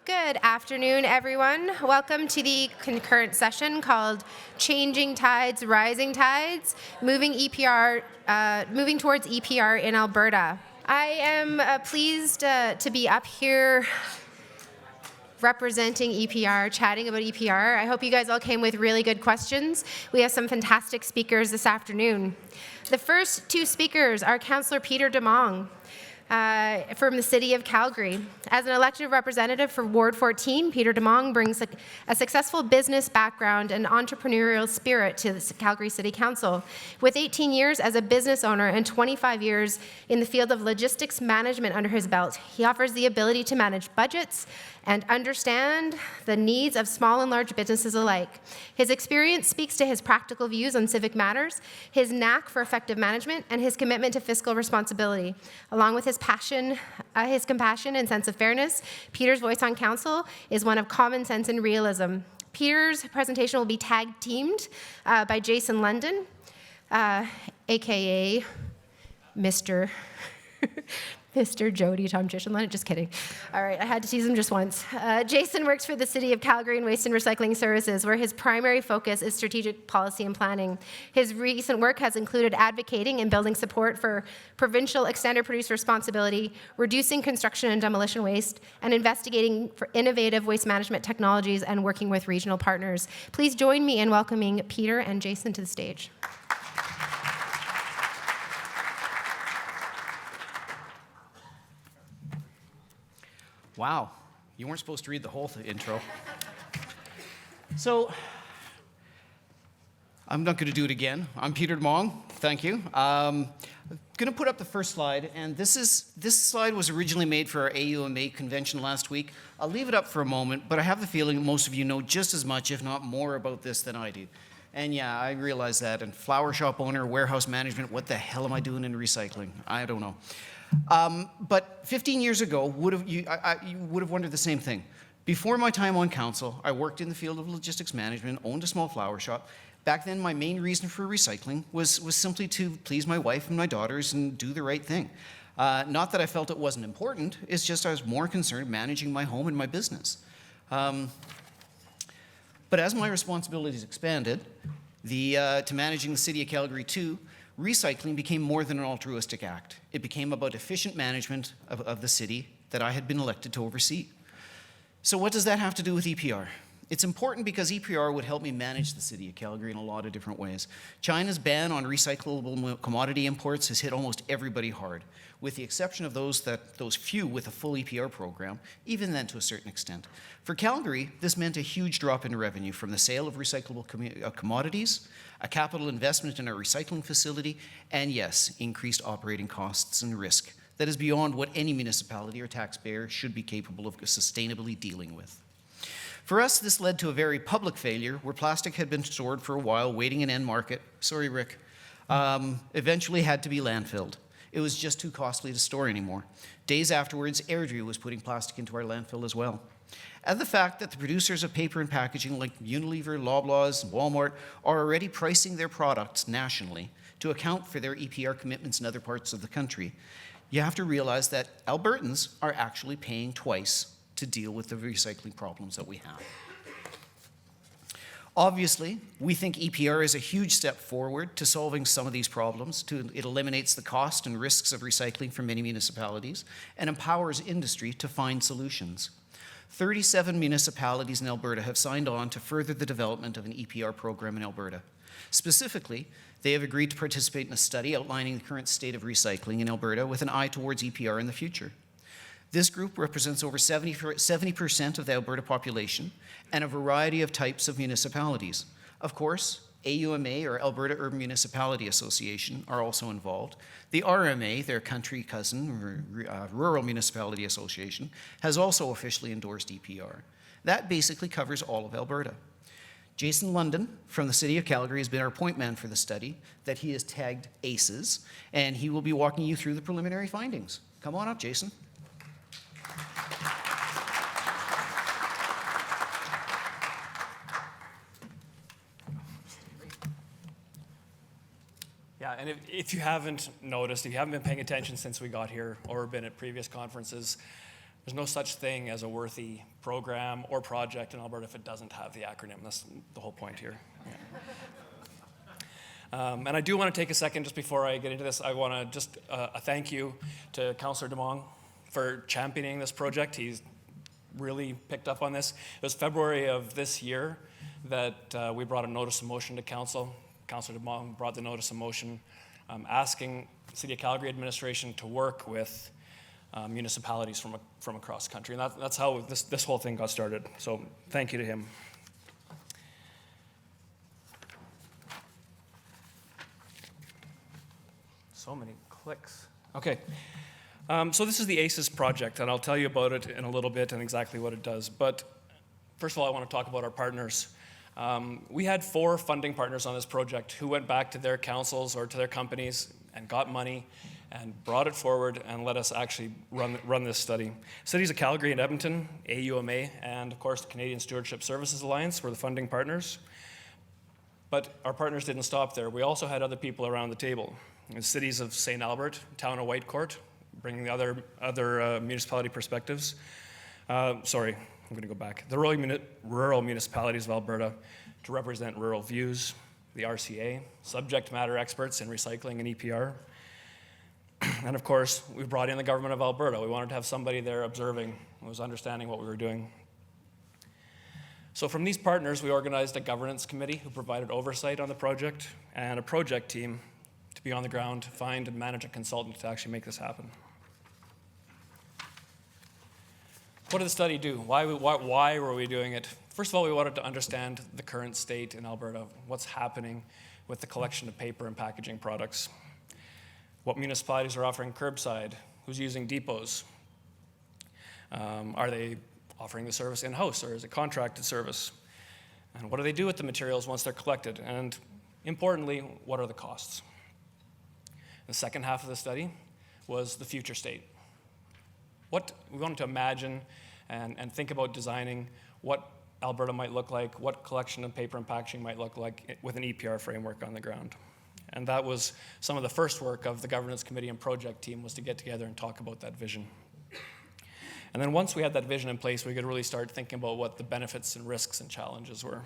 Good afternoon, everyone. Welcome to the concurrent session called Changing Tides, Rising Tides, moving towards EPR in Alberta. I am pleased to be up here representing EPR, chatting about EPR. I hope you guys all came with really good questions. We have some fantastic speakers this afternoon. The first two speakers are Councillor Peter Demong, from the city of Calgary. As an elected representative for Ward 14, Peter Demong brings a successful business background and entrepreneurial spirit to the Calgary City Council. With 18 years as a business owner and 25 years in the field of logistics management under his belt, he offers the ability to manage budgets and understand the needs of small and large businesses alike. His experience speaks to his practical views on civic matters, his knack for effective management, and his commitment to fiscal responsibility. Along with his passion, his compassion and sense of fairness, Peter's voice on council is one of common sense and realism. Peter's presentation will be tag-teamed by Jason London, aka Mr. Jodi Tomchyshyn. Just kidding. All right, I had to tease him just once. Jason works for the City of Calgary in Waste and Recycling Services, where his primary focus is strategic policy and planning. His recent work has included advocating and building support for provincial extended producer responsibility, reducing construction and demolition waste, and investigating for innovative waste management technologies and working with regional partners. Please join me in welcoming Peter and Jason to the stage. Wow, you weren't supposed to read the whole intro. So, I'm not going to do it again. I'm Peter Demong. Thank you. I'm going to put up the first slide, and this slide was originally made for our AUMA convention last week. I'll leave it up for a moment, but I have the feeling most of you know just as much, if not more, about this than I do. And yeah, I realize that. And flower shop owner, warehouse management, what the hell am I doing in recycling? I don't know. But 15 years ago, you would have wondered the same thing. Before my time on council, I worked in the field of logistics management, owned a small flower shop. Back then, my main reason for recycling was simply to please my wife and my daughters and do the right thing. Not that I felt it wasn't important, it's just I was more concerned managing my home and my business. But as my responsibilities expanded, to managing the City of Calgary too, recycling became more than an altruistic act. It became about efficient management of the city that I had been elected to oversee. So what does that have to do with EPR? It's important because EPR would help me manage the City of Calgary in a lot of different ways. China's ban on recyclable commodity imports has hit almost everybody hard, with the exception of those few with a full EPR program, even then to a certain extent. For Calgary, this meant a huge drop in revenue from the sale of recyclable commodities, a capital investment in our recycling facility, and yes, increased operating costs and risk that is beyond what any municipality or taxpayer should be capable of sustainably dealing with. For us, this led to a very public failure where plastic had been stored for a while, waiting an end market. Sorry, Rick. Eventually had to be landfilled. It was just too costly to store anymore. Days afterwards, Airdrie was putting plastic into our landfill as well. And the fact that the producers of paper and packaging like Unilever, Loblaws, Walmart are already pricing their products nationally to account for their EPR commitments in other parts of the country, you have to realize that Albertans are actually paying twice to deal with the recycling problems that we have. Obviously, we think EPR is a huge step forward to solving some of these problems. It eliminates the cost and risks of recycling for many municipalities and empowers industry to find solutions. 37 municipalities in Alberta have signed on to further the development of an EPR program in Alberta. Specifically, they have agreed to participate in a study outlining the current state of recycling in Alberta with an eye towards EPR in the future. This group represents over 70% of the Alberta population and a variety of types of municipalities. Of course, AUMA, or Alberta Urban Municipality Association, are also involved. The RMA, their country cousin, Rural Municipality Association, has also officially endorsed EPR. That basically covers all of Alberta. Jason London from the City of Calgary has been our point man for the study that he has tagged ACES, and he will be walking you through the preliminary findings. Come on up, Jason. Yeah, and if you haven't noticed, if you haven't been paying attention since we got here or been at previous conferences, There's no such thing as a worthy program or project in Alberta if it doesn't have the acronym. That's the whole point here. Yeah. And I do want to take a second just before I get into this. I want to just a thank you to Councillor Demong for championing this project. He's really picked up on this. It was February of this year that we brought a notice of motion to Council. Councillor Demong brought the notice of motion asking City of Calgary administration to work with municipalities from across the country. And that's how this whole thing got started. So thank you to him. So many clicks. Okay. So this is the ACES project, and I'll tell you about it in a little bit and exactly what it does. But first of all, I want to talk about our partners. We had 4 funding partners on this project who went back to their councils or to their companies and got money and brought it forward and let us actually run this study. Cities of Calgary and Edmonton, AUMA, and of course the Canadian Stewardship Services Alliance were the funding partners. But our partners didn't stop there. We also had other people around the table. The cities of St. Albert, Town of Whitecourt, bringing the other municipality perspectives. Sorry, I'm going to go back. The rural municipalities of Alberta to represent rural views, the RCA, subject matter experts in recycling and EPR. And of course, we brought in the government of Alberta. We wanted to have somebody there observing, who was understanding what we were doing. So from these partners, we organized a governance committee who provided oversight on the project and a project team to be on the ground to find and manage a consultant to actually make this happen. What did the study do? Why were we doing it? First of all, we wanted to understand the current state in Alberta, what's happening with the collection of paper and packaging products, what municipalities are offering curbside, who's using depots, are they offering the service in-house or is it contracted service, and what do they do with the materials once they're collected, and importantly, what are the costs? The second half of the study was the future state. What we wanted to imagine and think about designing what Alberta might look like, what collection of paper and packaging might look like with an EPR framework on the ground. And that was some of the first work of the governance committee and project team, was to get together and talk about that vision. And then once we had that vision in place, we could really start thinking about what the benefits and risks and challenges were.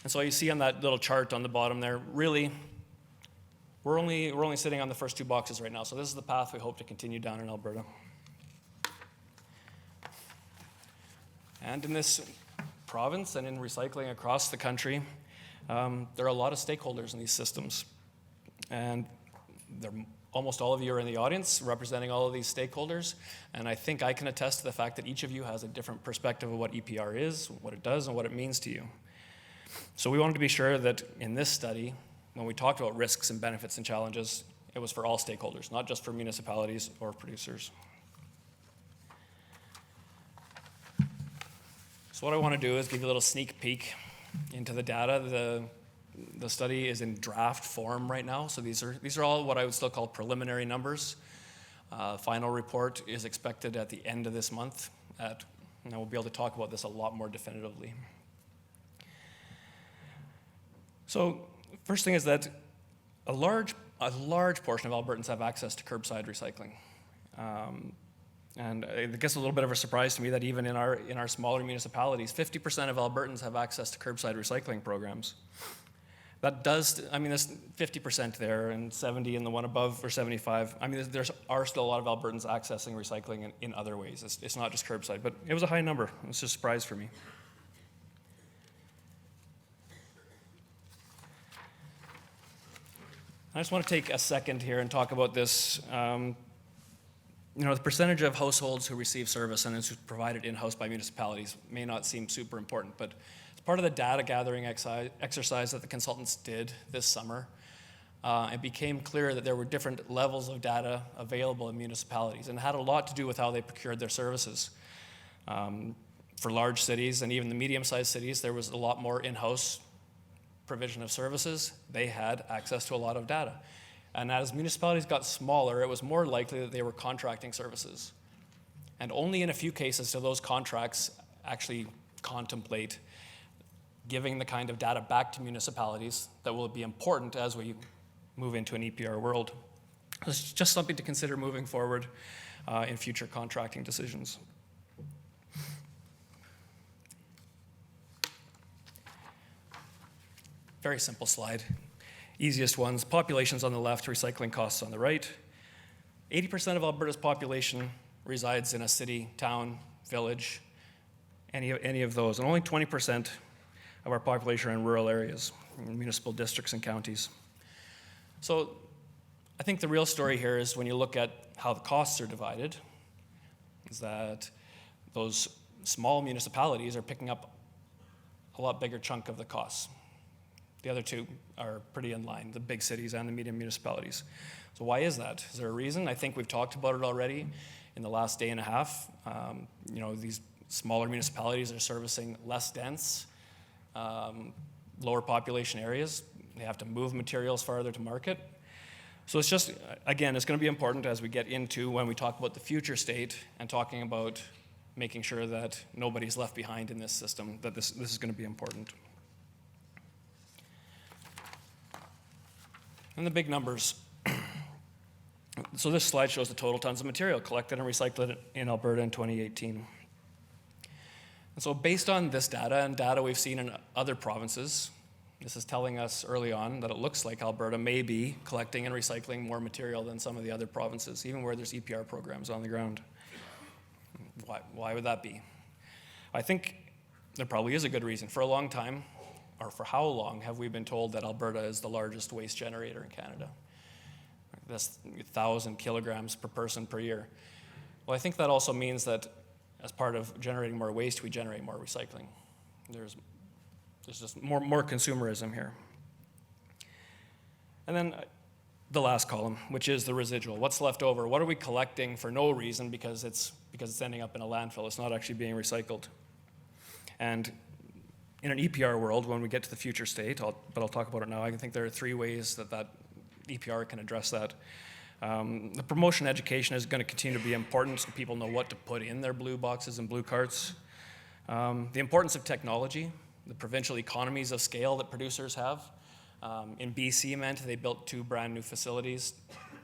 And so you see on that little chart on the bottom there, really, we're only sitting on the first 2 boxes right now. So this is the path we hope to continue down in Alberta. And in this province and in recycling across the country, there are a lot of stakeholders in these systems. And almost all of you are in the audience representing all of these stakeholders. And I think I can attest to the fact that each of you has a different perspective of what EPR is, what it does, and what it means to you. So we wanted to be sure that in this study, when we talked about risks and benefits and challenges, it was for all stakeholders, not just for municipalities or producers. So what I want to do is give you a little sneak peek into the data. The study is in draft form right now, so these are all what I would still call preliminary numbers. Final report is expected at the end of this month, and we'll be able to talk about this a lot more definitively. So first thing is that a large portion of Albertans have access to curbside recycling. And I guess a little bit of a surprise to me that even in our smaller municipalities, 50% of Albertans have access to curbside recycling programs. That does, there's 50% there and 70 in the one above, or 75. There are still a lot of Albertans accessing recycling in other ways. It's not just curbside, but it was a high number. It was a surprise for me. I just want to take a second here and talk about this. The percentage of households who receive service and is provided in-house by municipalities may not seem super important, but as part of the data gathering exercise that the consultants did this summer, it became clear that there were different levels of data available in municipalities, and it had a lot to do with how they procured their services. For large cities and even the medium-sized cities, there was a lot more in-house provision of services. They had access to a lot of data. And as municipalities got smaller, it was more likely that they were contracting services. And only in a few cases do those contracts actually contemplate giving the kind of data back to municipalities that will be important as we move into an EPR world. It's just something to consider moving forward. in future contracting decisions. Very simple slide. Easiest ones, populations on the left, recycling costs on the right. 80% of Alberta's population resides in a city, town, village, any of those, and only 20% of our population are in rural areas, in municipal districts and counties. So I think the real story here is when you look at how the costs are divided, is that those small municipalities are picking up a lot bigger chunk of the costs. The other two are pretty in line, the big cities and the medium municipalities. So why is that? Is there a reason? I think we've talked about it already in the last day and a half. These smaller municipalities are servicing less dense, lower population areas. They have to move materials farther to market. So it's just, again, it's going to be important as we get into when we talk about the future state and talking about making sure that nobody's left behind in this system, that this is going to be important. And the big numbers. So this slide shows the total tons of material collected and recycled in Alberta in 2018. And so based on this data and data we've seen in other provinces, this is telling us early on that it looks like Alberta may be collecting and recycling more material than some of the other provinces, even where there's EPR programs on the ground. Why would that be? I think there probably is a good reason. For a long time, or for how long, have we been told that Alberta is the largest waste generator in Canada? That's 1,000 kilograms per person per year. Well, I think that also means that as part of generating more waste, we generate more recycling. There's just more consumerism here. And then the last column, which is the residual. What's left over? What are we collecting for no reason because it's ending up in a landfill? It's not actually being recycled. And in an EPR world, when we get to the future state, but I'll talk about it now, I think there are 3 ways that EPR can address that. The promotion education is going to continue to be important so people know what to put in their blue boxes and blue carts. The importance of technology, the provincial economies of scale that producers have. In BC meant they built 2 brand new facilities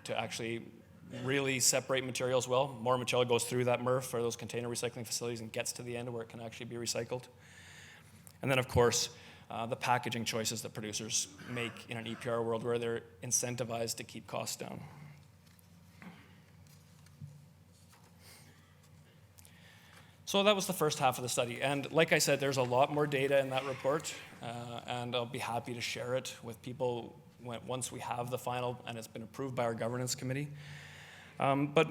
to actually really separate materials well. More material goes through that MRF or those container recycling facilities and gets to the end where it can actually be recycled. And then, of course, the packaging choices that producers make in an EPR world where they're incentivized to keep costs down. So that was the first half of the study. And like I said, there's a lot more data in that report, and I'll be happy to share it with people once we have the final and it's been approved by our governance committee. But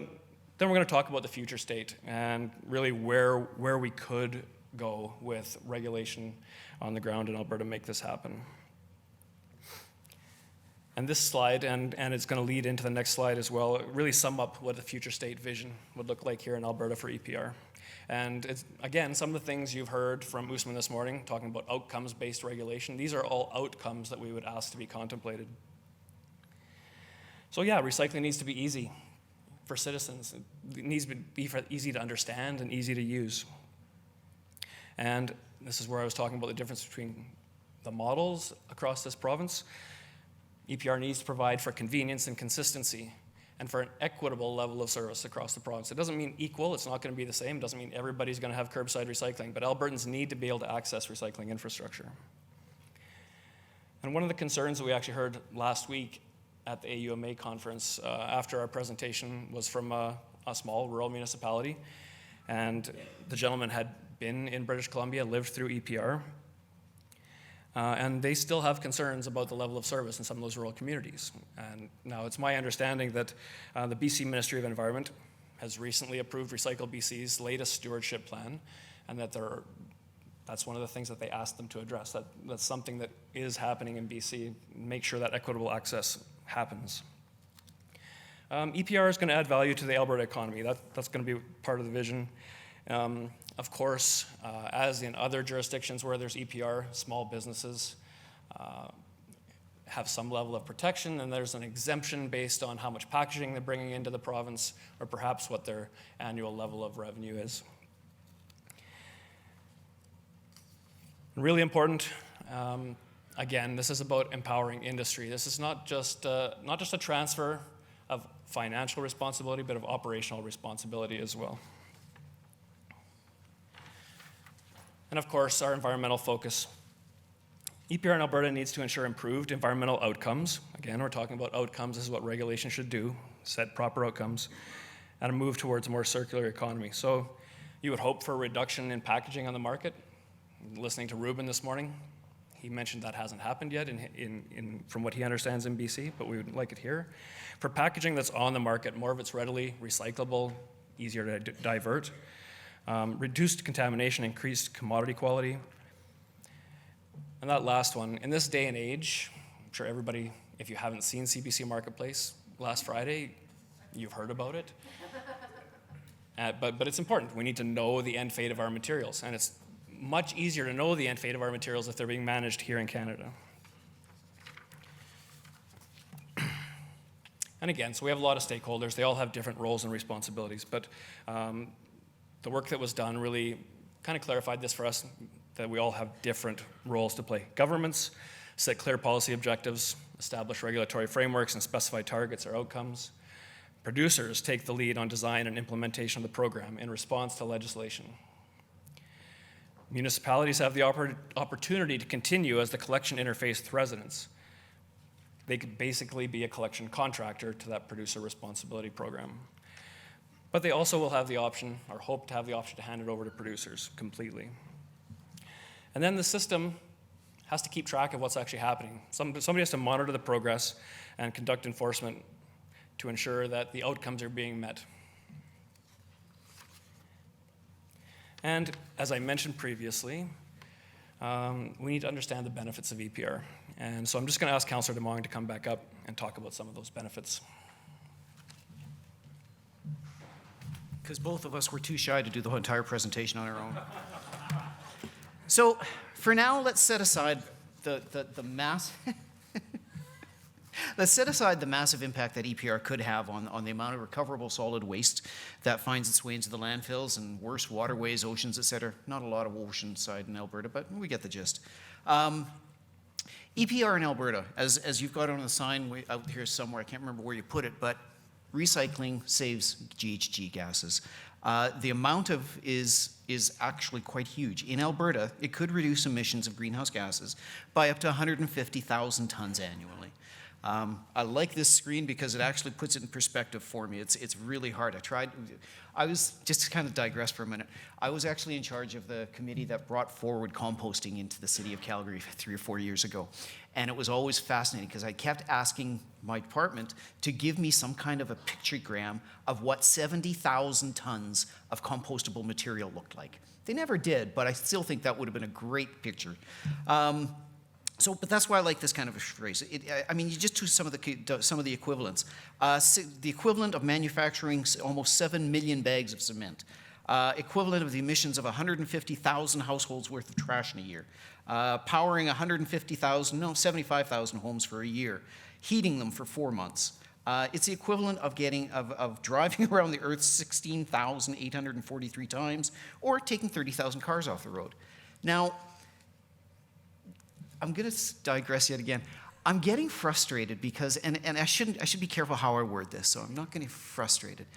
then we're going to talk about the future state and really where we could go with regulation on the ground in Alberta to make this happen. And this slide, and it's going to lead into the next slide as well, really sum up what the future state vision would look like here in Alberta for EPR. And it's, again, some of the things you've heard from Usman this morning, talking about outcomes-based regulation. These are all outcomes that we would ask to be contemplated. So yeah, recycling needs to be easy for citizens. It needs to be easy to understand and easy to use. And this is where I was talking about the difference between the models across this province. EPR needs to provide for convenience and consistency and for an equitable level of service across the province. It doesn't mean equal, it's not going to be the same, it doesn't mean everybody's going to have curbside recycling, but Albertans need to be able to access recycling infrastructure. And one of the concerns that we actually heard last week at the AUMA conference after our presentation was from a small rural municipality, and the gentleman had been in British Columbia, lived through EPR, and they still have concerns about the level of service in some of those rural communities. And now it's my understanding that the BC Ministry of Environment has recently approved Recycle BC's latest stewardship plan, and that that's one of the things that they asked them to address. That's something that is happening in BC, make sure that equitable access happens. EPR is going to add value to the Alberta economy. That's going to be part of the vision. Of course, as in other jurisdictions where there's EPR, small businesses have some level of protection, and there's an exemption based on how much packaging they're bringing into the province, or perhaps what their annual level of revenue is. Really important, again, this is about empowering industry. This is not just a transfer of financial responsibility, but of operational responsibility as well. And of course, our environmental focus. EPR in Alberta needs to ensure improved environmental outcomes. Again, we're talking about outcomes. This is what regulation should do, set proper outcomes, and a move towards a more circular economy. So you would hope for a reduction in packaging on the market. Listening to Ruben this morning, he mentioned that hasn't happened yet from what he understands in BC, but we would like it here. For packaging that's on the market, more of it's readily recyclable, easier to divert. Reduced contamination, increased commodity quality. And that last one, in this day and age, I'm sure everybody, if you haven't seen CBC Marketplace last Friday, you've heard about it. But it's important. We need to know the end fate of our materials, and it's much easier to know the end fate of our materials if they're being managed here in Canada. And again, so we have a lot of stakeholders. They all have different roles and responsibilities, but the work that was done really kind of clarified this for us, that we all have different roles to play. Governments set clear policy objectives, establish regulatory frameworks, and specify targets or outcomes. Producers take the lead on design and implementation of the program in response to legislation. Municipalities have the opportunity to continue as the collection interface with residents. They could basically be a collection contractor to that producer responsibility program. But they also will have the option, or hope to have the option, to hand it over to producers completely. And then the system has to keep track of what's actually happening. Somebody has to monitor the progress and conduct enforcement to ensure that the outcomes are being met. And as I mentioned previously, we need to understand the benefits of EPR. And so I'm just going to ask Councillor Demong to come back up and talk about some of those benefits. Because both of us were too shy to do the whole entire presentation on our own. So for now, let's set aside the massive impact that EPR could have on the amount of recoverable solid waste that finds its way into the landfills and worse waterways, oceans, etc. Not a lot of ocean side in Alberta, but we get the gist. EPR in Alberta, as you've got on the sign out here somewhere, I can't remember where you put it, but recycling saves GHG gases. The amount of is actually quite huge. In Alberta, it could reduce emissions of greenhouse gases by up to 150,000 tons annually. I like this screen because it actually puts it in perspective for me. It's really hard. I was, just to kind of digress for a minute, I was actually in charge of the committee that brought forward composting into the city of Calgary 3 or 4 years ago. And it was always fascinating because I kept asking my department to give me some kind of a pictogram of what 70,000 tons of compostable material looked like. They never did, but I still think that would have been a great picture. But that's why I like this kind of a phrase. I mean, you just do some of the equivalents. The equivalent of manufacturing almost 7 million bags of cement. Equivalent of the emissions of 150,000 households worth of trash in a year. Powering 75,000 homes for a year. Heating them for 4 months. It's the equivalent of driving around the earth 16,843 times, or taking 30,000 cars off the road. Now, I'm going to digress yet again. I'm getting frustrated because, and I should be careful how I word this, so I'm not getting frustrated.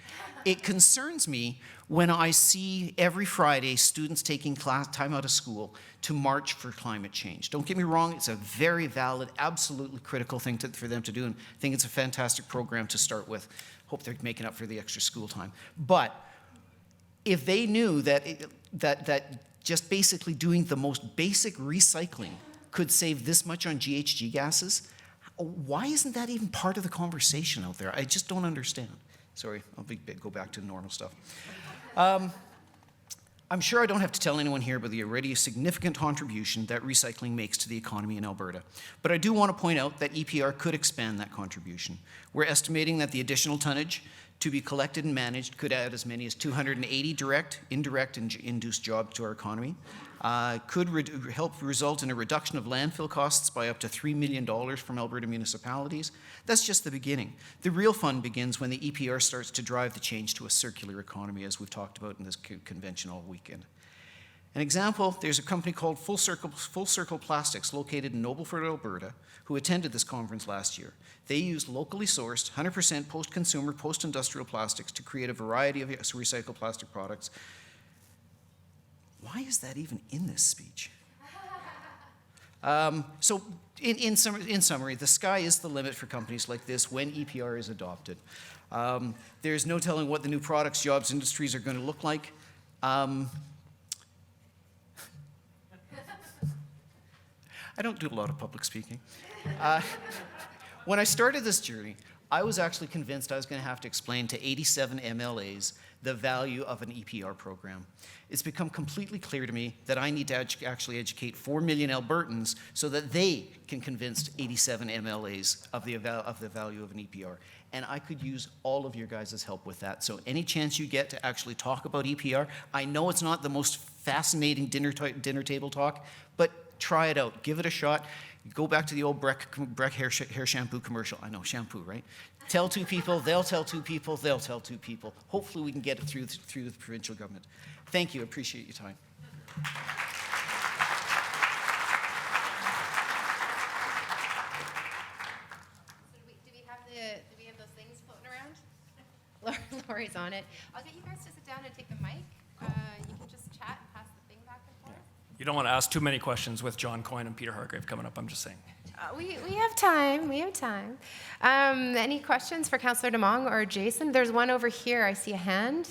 It concerns me when I see every Friday students taking time out of school to march for climate change. Don't get me wrong, it's a very valid, absolutely critical thing for them to do, and I think it's a fantastic program to start with. Hope they're making up for the extra school time. But if they knew that just basically doing the most basic recycling could save this much on GHG gases, why isn't that even part of the conversation out there? I just don't understand. Sorry, I'll go back to normal stuff. I'm sure I don't have to tell anyone here about the already significant contribution that recycling makes to the economy in Alberta. But I do want to point out that EPR could expand that contribution. We're estimating that the additional tonnage to be collected and managed could add as many as 280 direct, indirect, and induced jobs to our economy. Could help result in a reduction of landfill costs by up to $3 million from Alberta municipalities. That's just the beginning. The real fun begins when the EPR starts to drive the change to a circular economy, as we've talked about in this convention all weekend. An example, there's a company called Full Circle Plastics located in Nobleford, Alberta, who attended this conference last year. They used locally sourced, 100% post-consumer, post-industrial plastics to create a variety of recycled plastic products. Why is that even in this speech? So in summary, the sky is the limit for companies like this when EPR is adopted. There's no telling what the new products, jobs, industries are going to look like. I don't do a lot of public speaking. When I started this journey, I was actually convinced I was going to have to explain to 87 MLAs the value of an EPR program. It's become completely clear to me that I need to actually educate 4 million Albertans so that they can convince 87 MLAs of the value of an EPR. And I could use all of your guys' help with that. So any chance you get to actually talk about EPR, I know it's not the most fascinating dinner table talk, but try it out. Give it a shot. Go back to the old Breck hair shampoo commercial. I know, shampoo, right? Tell 2 people, they'll tell 2 people, they'll tell 2 people. Hopefully we can get it through the provincial government. Thank you. I appreciate your time. Do we have those things floating around? Lori's on it. I'll get you guys to sit down and take the mic. You can just chat and pass the thing back and forth. You don't want to ask too many questions with John Coyne and Peter Hargreave coming up, I'm just saying. We have time. We have time. Any questions for Councillor Demong or Jason? There's one over here. I see a hand.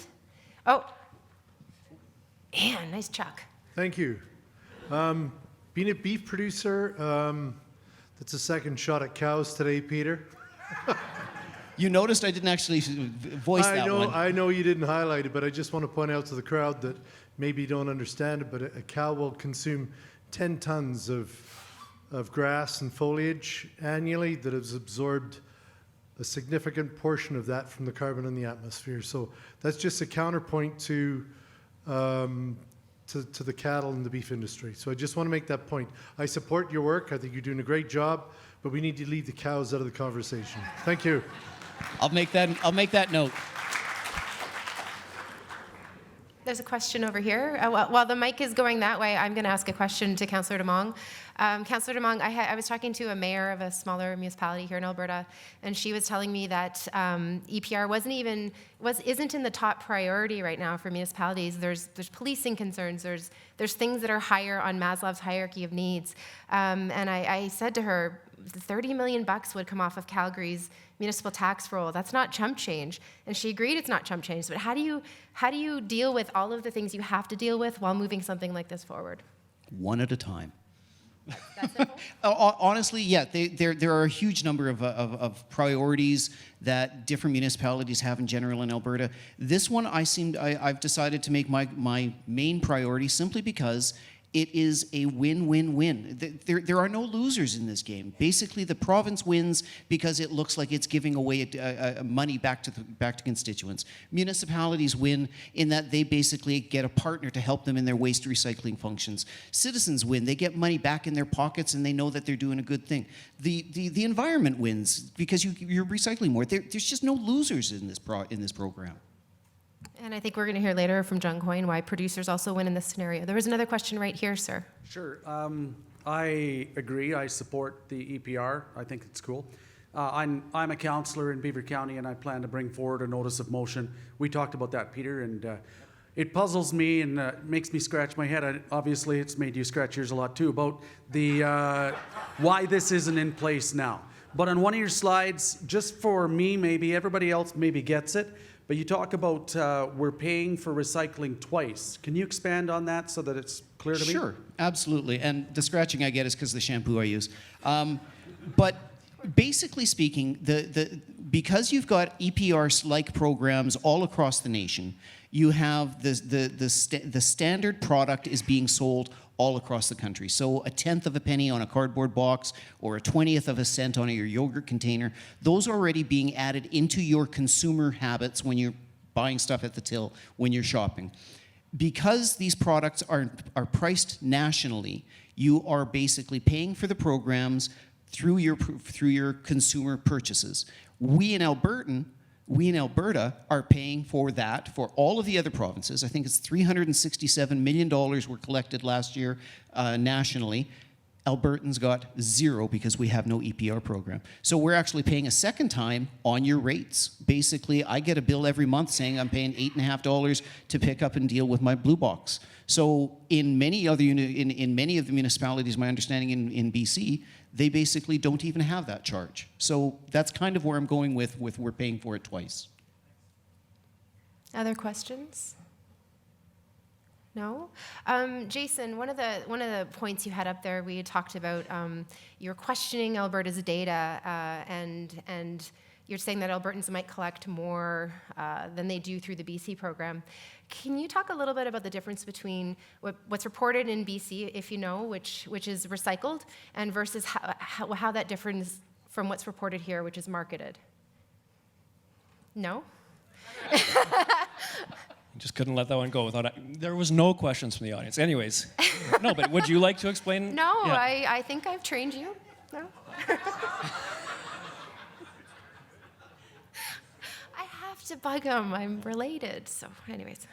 Oh, man, nice chuck. Thank you. Being a beef producer, that's a second shot at cows today, Peter. You noticed I didn't actually voice that one. I know you didn't highlight it, but I just want to point out to the crowd that maybe you don't understand it, but a cow will consume 10 tons of grass and foliage annually that has absorbed a significant portion of that from the carbon in the atmosphere. So that's just a counterpoint to the cattle and the beef industry. So I just want to make that point. I support your work. I think you're doing a great job, but we need to leave the cows out of the conversation. Thank you. I'll make that note. There's a question over here. While the mic is going that way, I'm going to ask a question to Councillor Demong. Councillor Demong, I was talking to a mayor of a smaller municipality here in Alberta, and she was telling me that EPR isn't in the top priority right now for municipalities. There's policing concerns. There's things that are higher on Maslow's hierarchy of needs. And I said to her, $30 million would come off of Calgary's municipal tax roll. That's not chump change. And she agreed it's not chump change. But how do you deal with all of the things you have to deal with while moving something like this forward? One at a time. That simple? Honestly, yeah, there are a huge number of priorities that different municipalities have in general in Alberta. This one, I've decided to make my main priority simply because it is a win-win-win. There are no losers in this game. Basically, the province wins because it looks like it's giving away money back to constituents. Municipalities win in that they basically get a partner to help them in their waste recycling functions. Citizens win. They get money back in their pockets and they know that they're doing a good thing. The environment wins because you're recycling more. There's just no losers in this program. And I think we're going to hear later from John Coyne why producers also win in this scenario. There was another question right here, sir. Sure. I agree. I support the EPR. I think it's cool. I'm a councillor in Beaver County, and I plan to bring forward a notice of motion. We talked about that, Peter, and it puzzles me and makes me scratch my head. Obviously, it's made you scratch yours a lot too about the why this isn't in place now. But on one of your slides, just for me, maybe everybody else maybe gets it. But you talk about we're paying for recycling twice. Can you expand on that so that it's clear to me? Sure, absolutely. And the scratching I get is because of the shampoo I use. But basically speaking, because you've got EPR-like programs all across the nation, you have the standard product is being sold all across the country. So a 1/10 of a penny on a cardboard box or a 1/20th of a cent on your yogurt container, those are already being added into your consumer habits when you're buying stuff at the till, when you're shopping. Because these products are priced nationally, you are basically paying for the programs through your consumer purchases. We in Alberta We in Alberta are paying for that for all of the other provinces. I think it's $367 million were collected last year nationally. Albertans got zero because we have no EPR program. So we're actually paying a second time on your rates. Basically, I get a bill every month saying I'm paying $8.50 to pick up and deal with my blue box. So in many other in many of the municipalities, my understanding in BC, they basically don't even have that charge. So that's kind of where I'm going with we're paying for it twice. Other questions? No? Jason, one of the points you had up there, we had talked about you're questioning Alberta's data and you're saying that Albertans might collect more than they do through the BC program. Can you talk a little bit about the difference between what's reported in BC, if you know, which is recycled, and versus how that differs from what's reported here, which is marketed? No? Just couldn't let that one go without. There was no questions from the audience. Anyways, no. But would you like to explain? No, Yeah. I think I've trained you. No. I have to bug him. I'm related. So, anyways.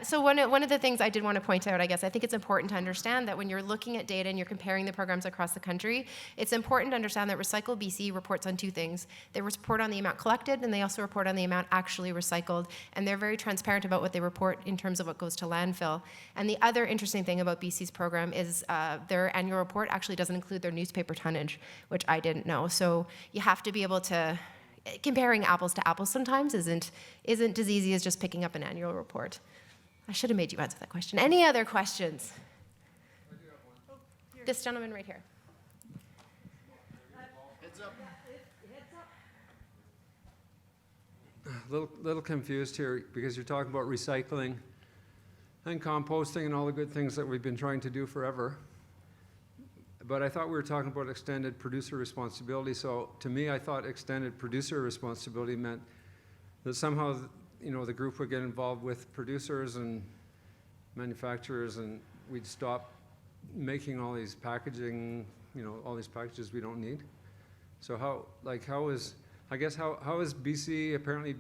So one of the things I did want to point out, I guess, I think it's important to understand that when you're looking at data and you're comparing the programs across the country, it's important to understand that Recycle BC reports on two things. They report on the amount collected, and they also report on the amount actually recycled, and they're very transparent about what they report in terms of what goes to landfill. And the other interesting thing about BC's program is their annual report actually doesn't include their newspaper tonnage, which I didn't know. So you have to be able to comparing apples to apples sometimes isn't as easy as just picking up an annual report. I should have made you answer that question. Any other questions? This gentleman right here. Little confused here because you're talking about recycling and composting and all the good things that we've been trying to do forever. But I thought we were talking about extended producer responsibility. So to me, I thought extended producer responsibility meant that somehow, the group would get involved with producers and manufacturers, and we'd stop making all these packaging, all these packages we don't need. So how is BC, apparently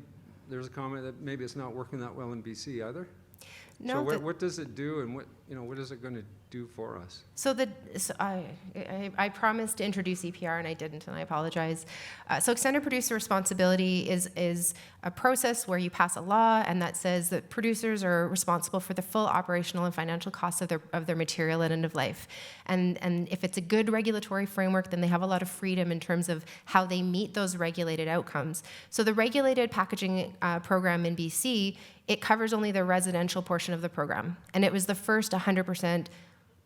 there's a comment that maybe it's not working that well in BC either? No, so what does it do, and what is it going to do for us? So I promised to introduce EPR and I didn't, and I apologize. So extended producer responsibility is a process where you pass a law and that says that producers are responsible for the full operational and financial costs of their material at end of life. And if it's a good regulatory framework, then they have a lot of freedom in terms of how they meet those regulated outcomes. So the regulated packaging program in BC, it covers only the residential portion of the program. And it was the first 100%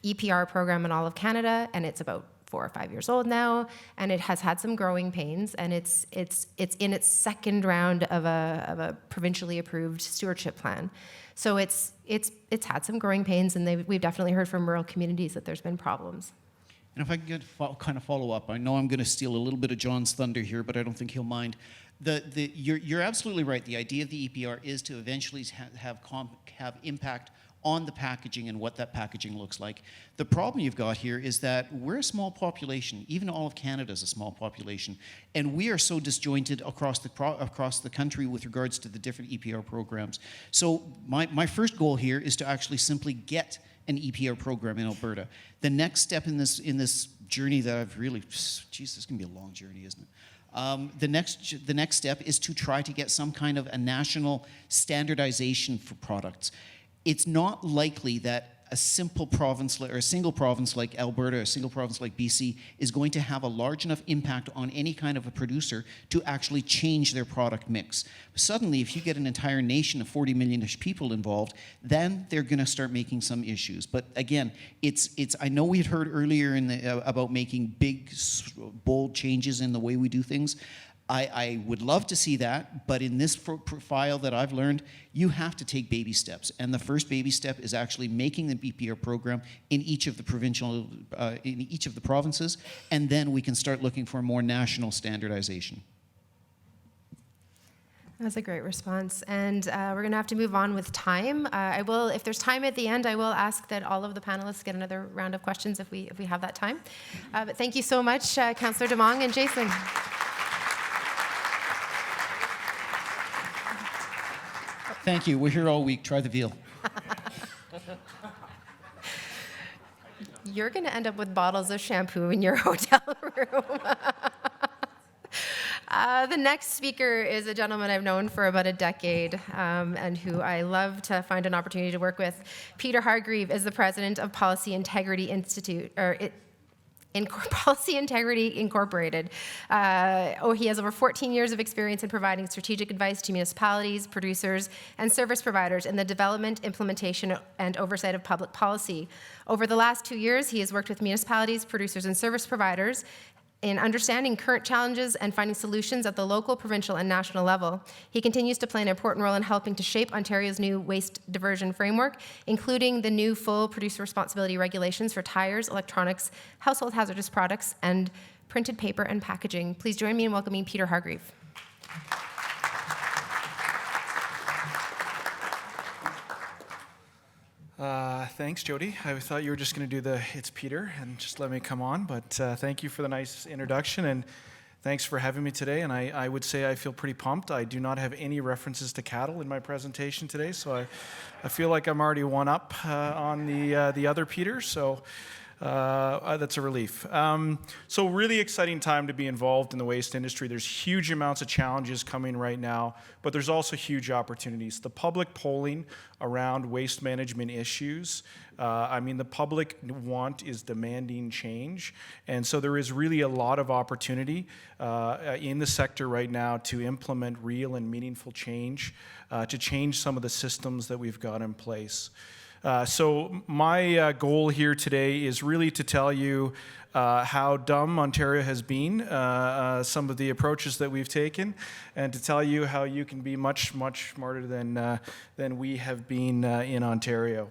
EPR program in all of Canada, and it's about 4 or 5 years old now, and it has had some growing pains, and it's in its second round of a provincially approved stewardship plan. So it's had some growing pains, and we've definitely heard from rural communities that there's been problems. And if I can kind of follow up, I know I'm going to steal a little bit of John's thunder here, but I don't think he'll mind. You're absolutely right. The idea of the EPR is to eventually have impact on the packaging and what that packaging looks like. The problem you've got here is that we're a small population. Even all of Canada is a small population, and we are so disjointed across the country with regards to the different EPR programs. So my first goal here is to actually simply get an EPR program in Alberta. The next step in this journey that I've really, geez, this is going to be a long journey, isn't it? The next step is to try to get some kind of a national standardization for products. It's not likely that a simple province or a single province like Alberta, a single province like BC is going to have a large enough impact on any kind of a producer to actually change their product mix. Suddenly, if you get an entire nation of 40 million-ish people involved, then they're going to start making some issues. But again, I know we had heard earlier about making big, bold changes in the way we do things. I would love to see that, but in this file that I've learned, you have to take baby steps. And the first baby step is actually making the EPR program in each of the provinces, and then we can start looking for more national standardization. That's a great response. And we're going to have to move on with time. If there's time at the end, I will ask that all of the panelists get another round of questions if we have that time. But thank you so much, Councillor Demong and Jason. Thank you. We're here all week. Try the veal. You're going to end up with bottles of shampoo in your hotel room. The next speaker is a gentleman I've known for about a decade and who I love to find an opportunity to work with. Peter Hargreave is the president of Policy Integrity Institute, Policy Integrity Incorporated. He has over 14 years of experience in providing strategic advice to municipalities, producers, and service providers in the development, implementation, and oversight of public policy. Over the last 2 years, he has worked with municipalities, producers, and service providers in understanding current challenges and finding solutions at the local, provincial, and national level. He continues to play an important role in helping to shape Ontario's new waste diversion framework, including the new full producer responsibility regulations for tires, electronics, household hazardous products, and printed paper and packaging. Please join me in welcoming Peter Hargreave. Thanks, Jodi. I thought you were just going to do the "It's Peter" and just let me come on, but thank you for the nice introduction, and thanks for having me today. And I would say I feel pretty pumped. I do not have any references to cattle in my presentation today, so I feel like I'm already one up on the other Peter, so that's a relief. So really exciting time to be involved in the waste industry. There's huge amounts of challenges coming right now, but there's also huge opportunities. The public polling around waste management issues, the public is demanding change, and so there is really a lot of opportunity in the sector right now to implement real and meaningful change, to change some of the systems that we've got in place. So my goal here today is really to tell you how dumb Ontario has been, some of the approaches that we've taken, and to tell you how you can be much, much smarter than we have been in Ontario.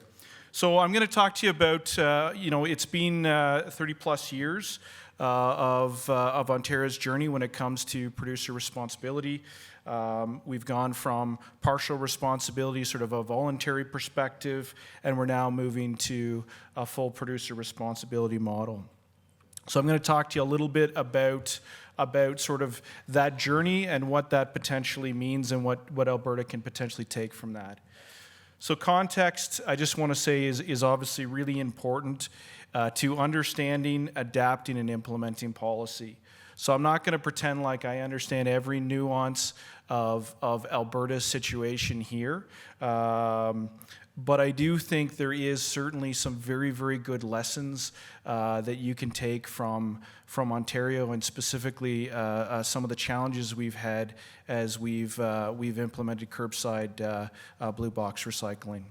So I'm going to talk to you about, it's been 30 plus years of Ontario's journey when it comes to producer responsibility. We've gone from partial responsibility, sort of a voluntary perspective, and we're now moving to a full producer responsibility model. So I'm going to talk to you a little bit about sort of that journey and what that potentially means and what Alberta can potentially take from that. So context, I just want to say, is obviously really important to understanding, adapting, and implementing policy. So I'm not going to pretend like I understand every nuance of Alberta's situation here, but I do think there is certainly some very, very good lessons that you can take from Ontario, and specifically some of the challenges we've had as we've implemented curbside blue box recycling.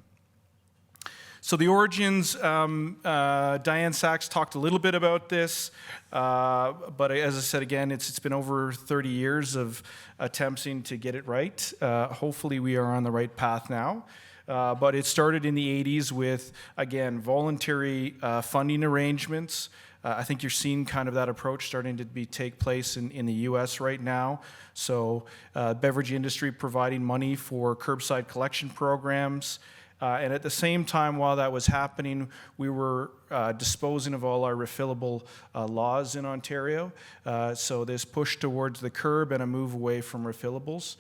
So the origins, Diane Sachs talked a little bit about this, but as I said again, it's been over 30 years of attempting to get it right. Hopefully we are on the right path now. But it started in the 80s with, again, voluntary funding arrangements. I think you're seeing kind of that approach starting to take place in the U.S. right now. So beverage industry providing money for curbside collection programs. And at the same time, while that was happening, we were disposing of all our refillable laws in Ontario. So this push towards the curb and a move away from refillables.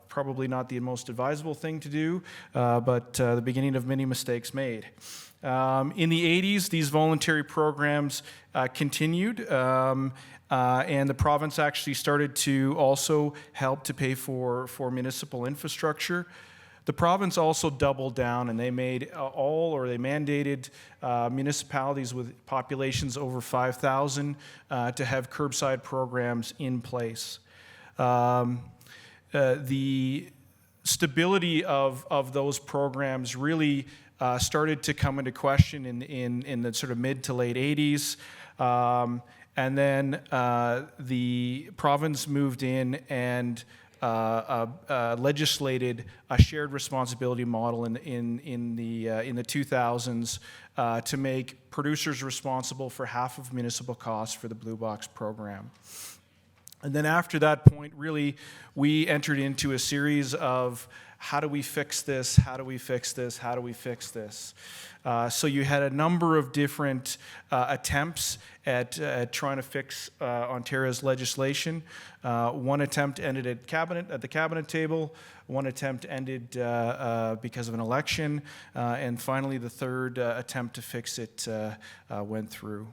Probably not the most advisable thing to do, but the beginning of many mistakes made. In the 80s, these voluntary programs continued, and the province actually started to also help to pay for municipal infrastructure. The province also doubled down, and they made they mandated municipalities with populations over 5,000 to have curbside programs in place. The stability of those programs really started to come into question in the sort of mid to late 80s. And then the province moved in and legislated a shared responsibility model in the 2000s to make producers responsible for half of municipal costs for the Blue Box program. And then after that point, really, we entered into a series of how do we fix this? How do we fix this? How do we fix this? So you had a number of different attempts at trying to fix Ontario's legislation. One attempt ended at the cabinet table. One attempt ended because of an election. And finally, the third attempt to fix it went through.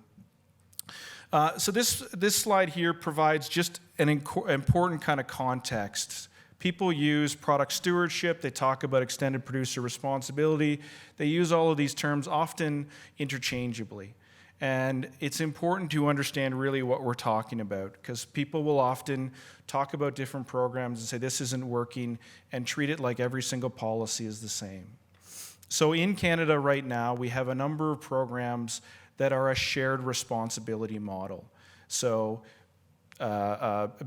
So this slide here provides just an important kind of context. People use product stewardship, they talk about extended producer responsibility, they use all of these terms often interchangeably. And it's important to understand really what we're talking about, because people will often talk about different programs and say this isn't working and treat it like every single policy is the same. So in Canada right now, we have a number of programs that are a shared responsibility model. So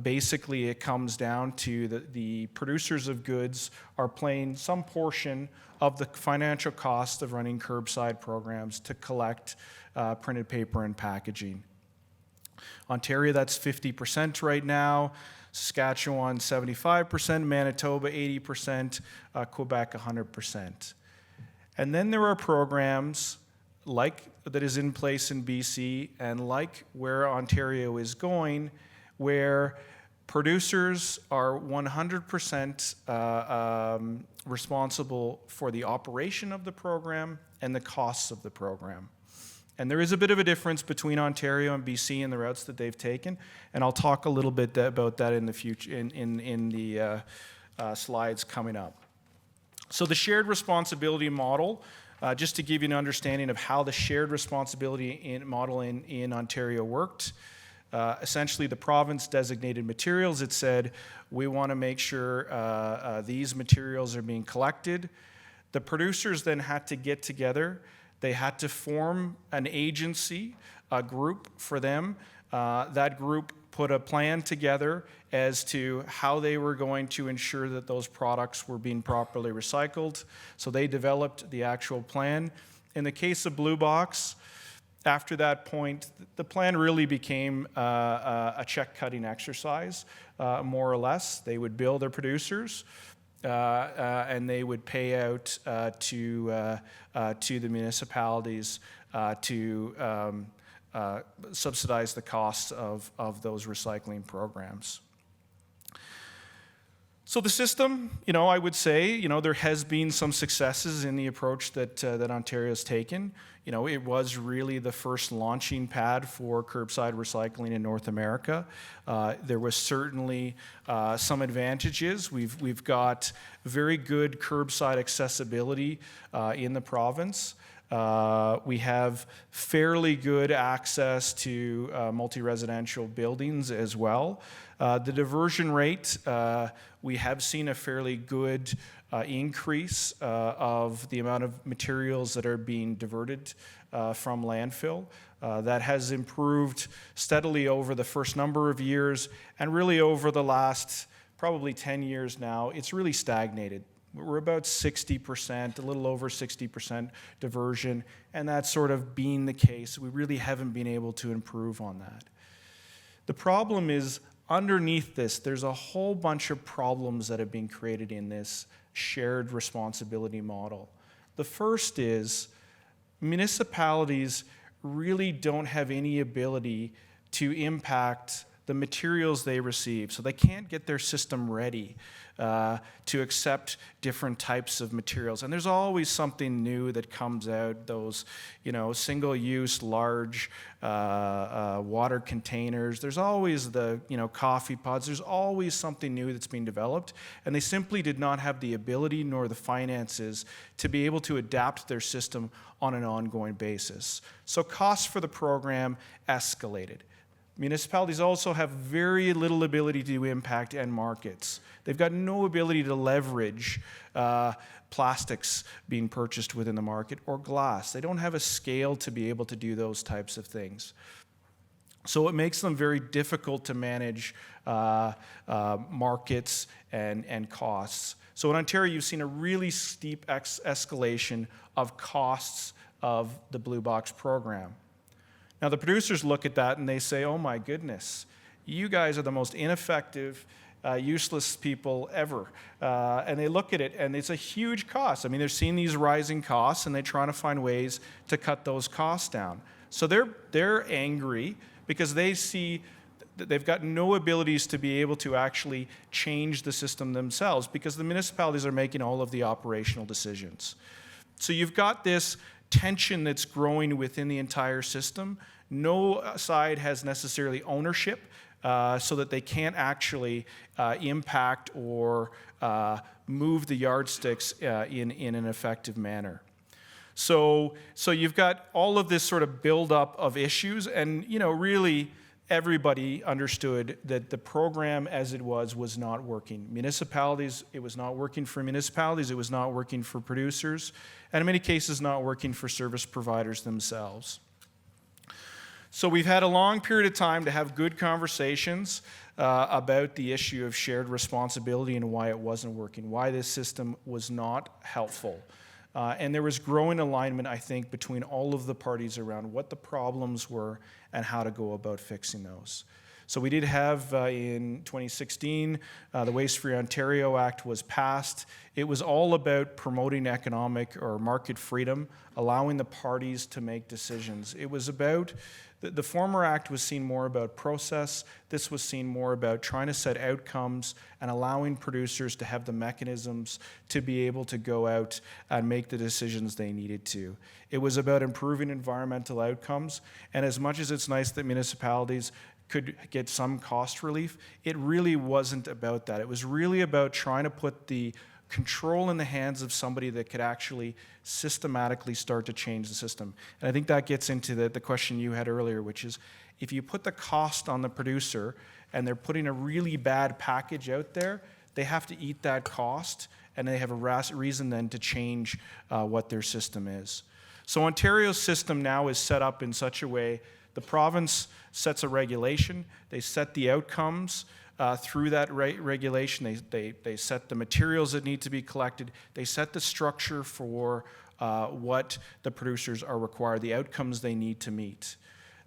basically, it comes down to the producers of goods are paying some portion of the financial cost of running curbside programs to collect printed paper and packaging. Ontario, that's 50% right now. Saskatchewan, 75%. Manitoba, 80%. Quebec, 100%. And then there are programs like that is in place in BC and like where Ontario is going, where producers are 100% responsible for the operation of the program and the costs of the program. And there is a bit of a difference between Ontario and BC and the routes that they've taken, and I'll talk a little bit about that in the future in the slides coming up. So the shared responsibility model, just to give you an understanding of how the shared responsibility model in Ontario worked. Essentially, the province designated materials. It said, we want to make sure these materials are being collected. The producers then had to get together. They had to form an agency, a group for them. That group put a plan together as to how they were going to ensure that those products were being properly recycled. So they developed the actual plan. In the case of Blue Box, after that point, the plan really became a check-cutting exercise, more or less. They would bill their producers, and they would pay out to the municipalities to subsidize the costs of those recycling programs. So the system, I would say, there has been some successes in the approach that Ontario's taken. It was really the first launching pad for curbside recycling in North America. There was certainly some advantages. We've got very good curbside accessibility in the province. We have fairly good access to multi-residential buildings as well. The diversion rate, we have seen a fairly good increase of the amount of materials that are being diverted from landfill. That has improved steadily over the first number of years, and really over the last probably 10 years now, it's really stagnated. We're about 60%, a little over 60% diversion, and that's sort of been the case. We really haven't been able to improve on that. The problem is, underneath this, there's a whole bunch of problems that have been created in this shared responsibility model. The first is municipalities really don't have any ability to impact the materials they receive. So they can't get their system ready to accept different types of materials. And there's always something new that comes out, those, single-use large water containers. There's always the, coffee pods. There's always something new that's being developed. And they simply did not have the ability nor the finances to be able to adapt their system on an ongoing basis. So costs for the program escalated. Municipalities also have very little ability to impact end markets. They've got no ability to leverage plastics being purchased within the market or glass. They don't have a scale to be able to do those types of things. So it makes them very difficult to manage markets and costs. So in Ontario, you've seen a really steep escalation of costs of the Blue Box program. Now, the producers look at that and they say, oh my goodness, you guys are the most ineffective useless people ever. And they look at it, and it's a huge cost. I mean, they're seeing these rising costs, and they're trying to find ways to cut those costs down. So they're angry because they see that they've got no abilities to be able to actually change the system themselves because the municipalities are making all of the operational decisions. So you've got this tension that's growing within the entire system. No side has necessarily ownership, so that they can't actually impact or move the yardsticks in an effective manner. So you've got all of this sort of buildup of issues, and really everybody understood that the program as it was not working. Municipalities, it was not working for municipalities, it was not working for producers, and in many cases not working for service providers themselves. So we've had a long period of time to have good conversations about the issue of shared responsibility and why it wasn't working, why this system was not helpful. And there was growing alignment, I think, between all of the parties around what the problems were and how to go about fixing those. So we did have, in 2016, the Waste Free Ontario Act was passed. It was all about promoting economic or market freedom, allowing the parties to make decisions. It was about, the former act was seen more about process. This was seen more about trying to set outcomes and allowing producers to have the mechanisms to be able to go out and make the decisions they needed to. It was about improving environmental outcomes, and as much as it's nice that municipalities could get some cost relief, it really wasn't about that. It was really about trying to put the control in the hands of somebody that could actually systematically start to change the system. And I think that gets into the question you had earlier, which is if you put the cost on the producer and they're putting a really bad package out there, they have to eat that cost, and they have a reason then to change what their system is. So Ontario's system now is set up in such a way the province sets a regulation, they set the outcomes through that regulation, they set the materials that need to be collected, they set the structure for what the producers are required, the outcomes they need to meet.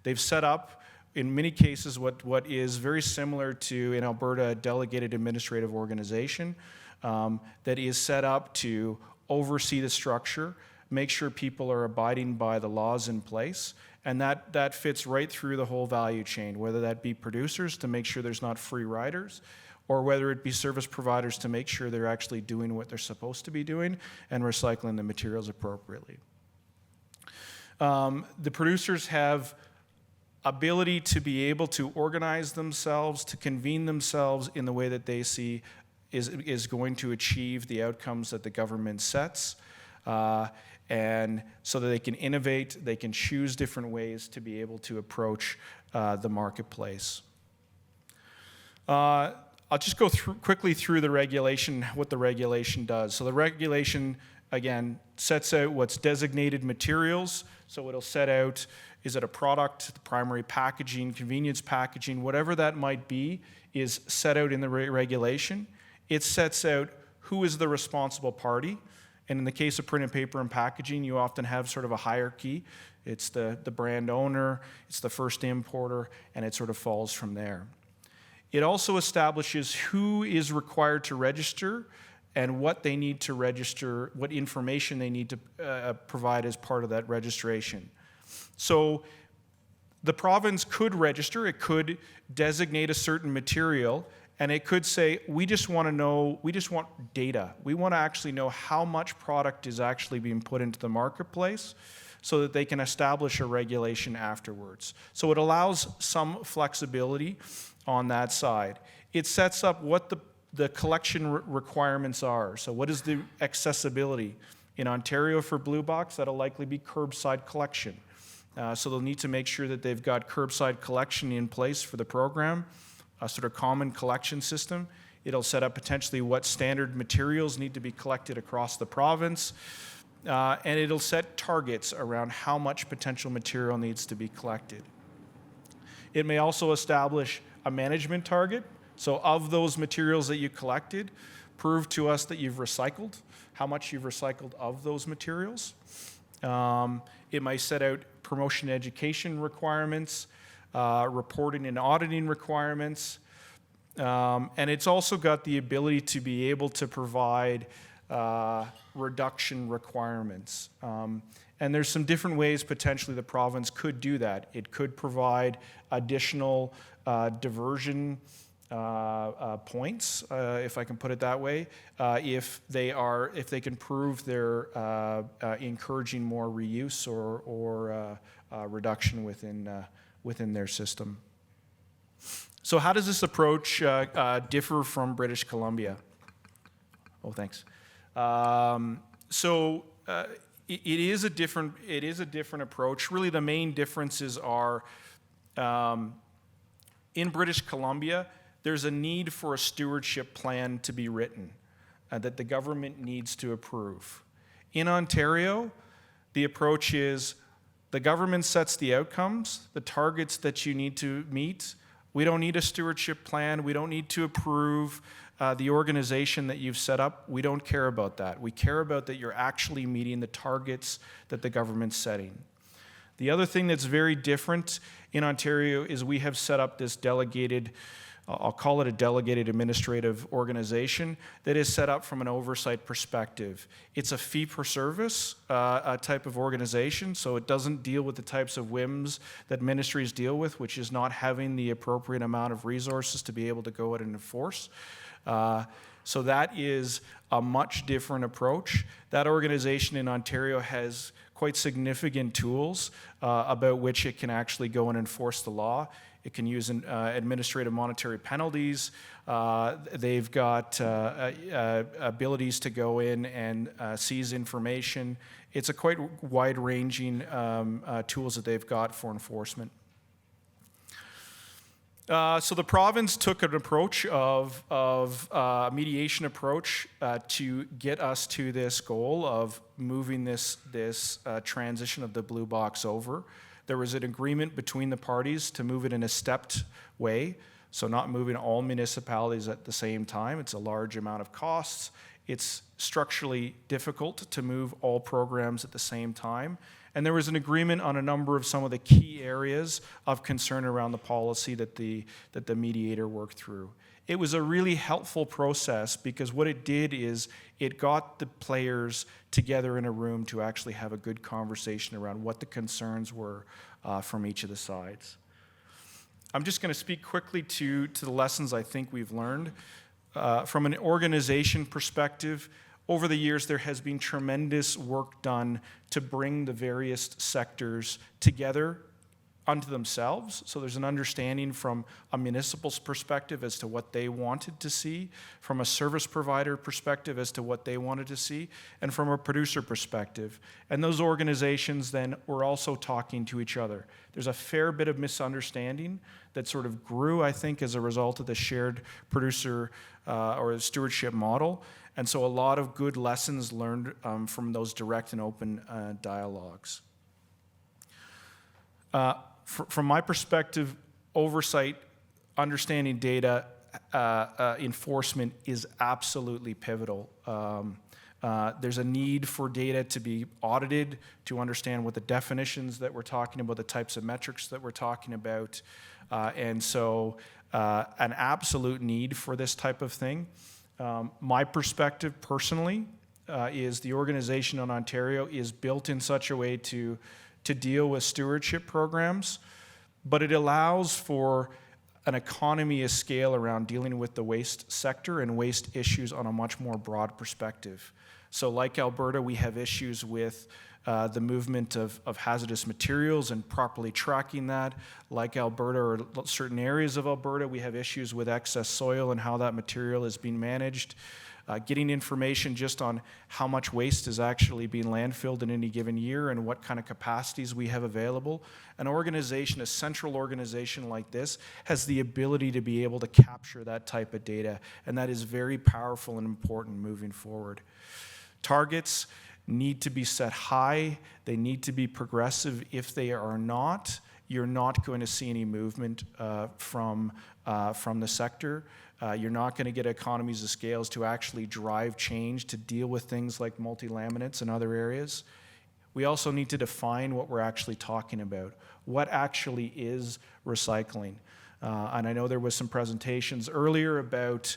They've set up, in many cases, what is very similar to, in Alberta, a delegated administrative organization that is set up to oversee the structure, make sure people are abiding by the laws in place, and that fits right through the whole value chain, whether that be producers to make sure there's not free riders, or whether it be service providers to make sure they're actually doing what they're supposed to be doing and recycling the materials appropriately. The producers have ability to be able to organize themselves, to convene themselves in the way that they see is going to achieve the outcomes that the government sets. And so that they can innovate, they can choose different ways to be able to approach the marketplace. I'll just go quickly through the regulation, what the regulation does. So the regulation, again, sets out what's designated materials. So it'll set out, is it a product, the primary packaging, convenience packaging, whatever that might be, is set out in the regulation. It sets out who is the responsible party. And in the case of print and paper and packaging, you often have sort of a hierarchy. It's the brand owner, it's the first importer, and it sort of falls from there. It also establishes who is required to register and what they need to register, what information they need to provide as part of that registration. So the province could register, it could designate a certain material, and it could say, we just want to know, we just want data. We want to actually know how much product is actually being put into the marketplace so that they can establish a regulation afterwards. So it allows some flexibility on that side. It sets up what the collection requirements are. So what is the accessibility? In Ontario for Blue Box, that'll likely be curbside collection. So they'll need to make sure that they've got curbside collection in place for the program, a sort of common collection system. It'll set up potentially what standard materials need to be collected across the province, and it'll set targets around how much potential material needs to be collected. It may also establish a management target. So of those materials that you collected, prove to us that you've recycled, how much you've recycled of those materials. It might set out promotion education requirements, reporting and auditing requirements. And it's also got the ability to be able to provide reduction requirements. And there's some different ways potentially the province could do that. It could provide additional diversion points, if I can put it that way, if they can prove they're encouraging more reuse or reduction within their system. So how does this approach differ from British Columbia? Oh, thanks. It is a different approach. Really, the main differences are in British Columbia, there's a need for a stewardship plan to be written that the government needs to approve. In Ontario, the approach is the government sets the outcomes, the targets that you need to meet. We don't need a stewardship plan. We don't need to approve the organization that you've set up. We don't care about that. We care about that you're actually meeting the targets that the government's setting. The other thing that's very different in Ontario is we have set up this delegated, I'll call it a delegated administrative organization that is set up from an oversight perspective. It's a fee-for-service type of organization, so it doesn't deal with the types of whims that ministries deal with, which is not having the appropriate amount of resources to be able to go out and enforce. So that is a much different approach. That organization in Ontario has quite significant tools about which it can actually go and enforce the law. It can use administrative monetary penalties. They've got abilities to go in and seize information. It's a quite wide-ranging tools that they've got for enforcement. So the province took an approach of a mediation approach to get us to this goal of moving this transition of the blue box over. There was an agreement between the parties to move it in a stepped way, so not moving all municipalities at the same time. It's a large amount of costs. It's structurally difficult to move all programs at the same time. And there was an agreement on a number of some of the key areas of concern around the policy that the mediator worked through. It was a really helpful process because what it did is it got the players together in a room to actually have a good conversation around what the concerns were from each of the sides. I'm just going to speak quickly to the lessons I think we've learned. From an organization perspective, over the years, there has been tremendous work done to bring the various sectors together unto themselves. So there's an understanding from a municipal's perspective as to what they wanted to see, from a service provider perspective as to what they wanted to see, and from a producer perspective. And those organizations then were also talking to each other. There's a fair bit of misunderstanding that sort of grew, I think, as a result of the shared producer or the stewardship model. And so a lot of good lessons learned from those direct and open dialogues. From my perspective, oversight, understanding data, enforcement is absolutely pivotal. There's a need for data to be audited to understand what the definitions that we're talking about, the types of metrics that we're talking about. And so an absolute need for this type of thing. My perspective personally is the organization in Ontario is built in such a way to deal with stewardship programs, but it allows for an economy of scale around dealing with the waste sector and waste issues on a much more broad perspective. So like Alberta, we have issues with the movement of hazardous materials and properly tracking that. Like Alberta or certain areas of Alberta, we have issues with excess soil and how that material is being managed. Getting information just on how much waste is actually being landfilled in any given year and what kind of capacities we have available. An organization, a central organization like this, has the ability to be able to capture that type of data, and that is very powerful and important moving forward. Targets need to be set high. They need to be progressive. If they are not, you're not going to see any movement from the sector. You're not going to get economies of scales to actually drive change to deal with things like multi-laminates and other areas. We also need to define what we're actually talking about. What actually is recycling? And I know there was some presentations earlier about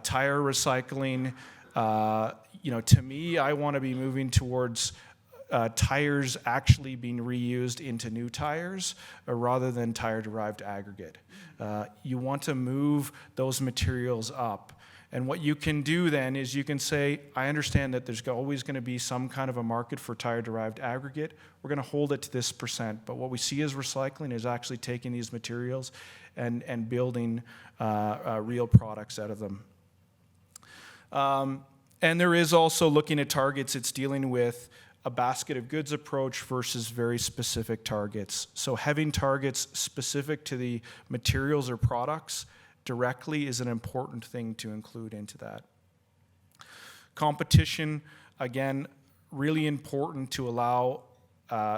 tire recycling. To me, I want to be moving towards tires actually being reused into new tires rather than tire-derived aggregate. You want to move those materials up. And what you can do then is you can say, I understand that there's always going to be some kind of a market for tire-derived aggregate. We're going to hold it to this %. But what we see as recycling is actually taking these materials and building real products out of them. And there is also looking at targets. It's dealing with a basket of goods approach versus very specific targets. So having targets specific to the materials or products directly is an important thing to include into that. Competition, again, really important to allow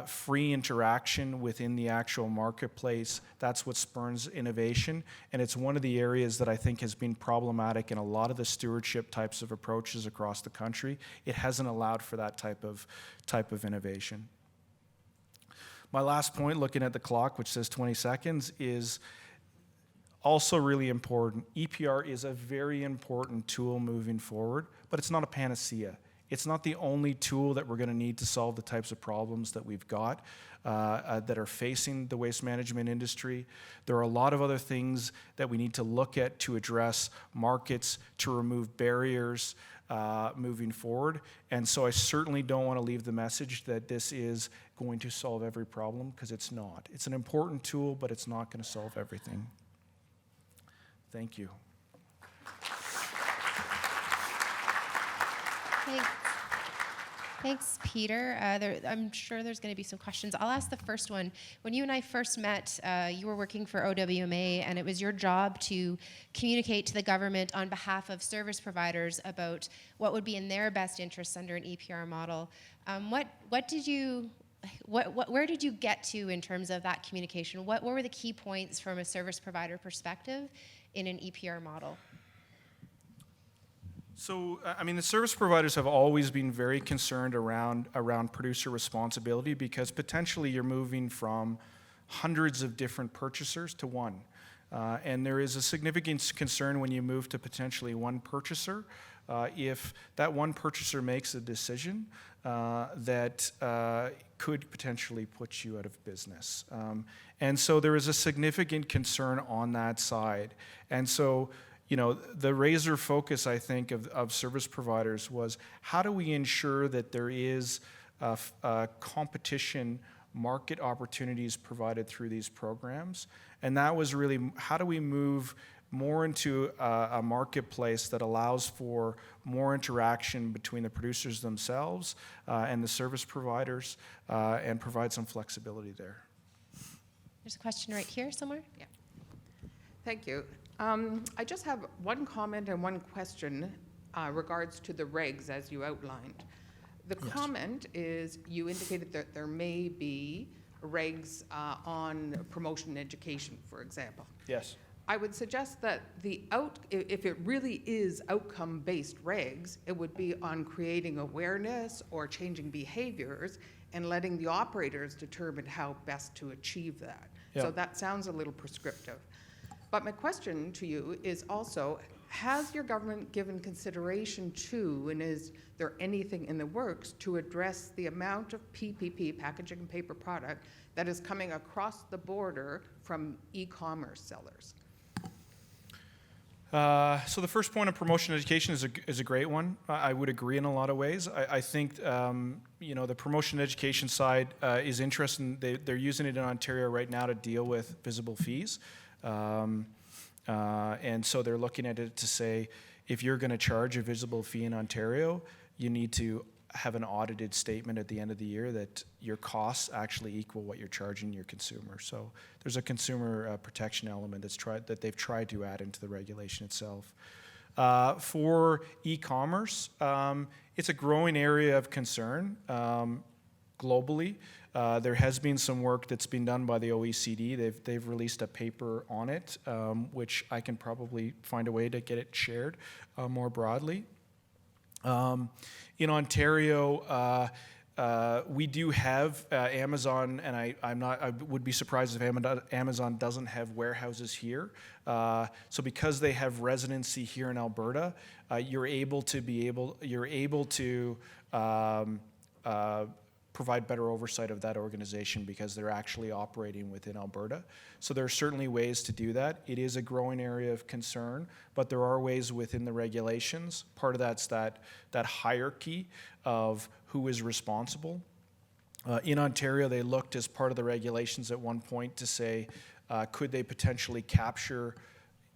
free interaction within the actual marketplace. That's what spurns innovation, and it's one of the areas that I think has been problematic in a lot of the stewardship types of approaches across the country. It hasn't allowed for that type of innovation. My last point, looking at the clock, which says 20 seconds, is also really important. EPR is a very important tool moving forward, but it's not a panacea. It's not the only tool that we're going to need to solve the types of problems that we've got that are facing the waste management industry. There are a lot of other things that we need to look at to address markets, to remove barriers moving forward. And so I certainly don't want to leave the message that this is going to solve every problem, because it's not. It's an important tool, but it's not going to solve everything. Thank you. Thanks, Peter. I'm sure there's going to be some questions. I'll ask the first one. When you and I first met, you were working for OWMA, and it was your job to communicate to the government on behalf of service providers about what would be in their best interests under an EPR model. Where did you get to in terms of that communication? What were the key points from a service provider perspective in an EPR model? So, the service providers have always been very concerned around producer responsibility, because potentially you're moving from hundreds of different purchasers to one. And there is a significant concern when you move to potentially one purchaser. If that one purchaser makes a decision that could potentially put you out of business. And so there is a significant concern on that side. And so, the razor focus, I think, of service providers was, how do we ensure that there is competition, market opportunities provided through these programs? And that was really, how do we move more into a marketplace that allows for more interaction between the producers themselves and the service providers, and provide some flexibility there. There's a question right here somewhere. Yeah. Thank you. I just have one comment and one question regards to the regs as you outlined. The comment is, you indicated that there may be regs on promotion and education, for example. Yes. I would suggest that if it really is outcome-based regs, it would be on creating awareness or changing behaviors and letting the operators determine how best to achieve that. Yeah. So that sounds a little prescriptive. But my question to you is also, has your government given consideration to, and is there anything in the works to address the amount of PPP, packaging and paper product, that is coming across the border from e-commerce sellers? So the first point of promotion education is a great one. I would agree in a lot of ways. I think the promotion education side is interesting. They're using it in Ontario right now to deal with visible fees. And so they're looking at it to say, if you're going to charge a visible fee in Ontario, you need to have an audited statement at the end of the year that your costs actually equal what you're charging your consumer. So there's a consumer protection element that they've tried to add into the regulation itself. For e-commerce, it's a growing area of concern globally. There has been some work that's been done by the OECD. They've released a paper on it, which I can probably find a way to get it shared more broadly. In Ontario, we do have Amazon, and I would be surprised if Amazon doesn't have warehouses here. So because they have residency here in Alberta, you're able to provide better oversight of that organization because they're actually operating within Alberta. So there are certainly ways to do that. It is a growing area of concern, but there are ways within the regulations. Part of that's that hierarchy of who is responsible. In Ontario, they looked as part of the regulations at one point to say, could they potentially capture,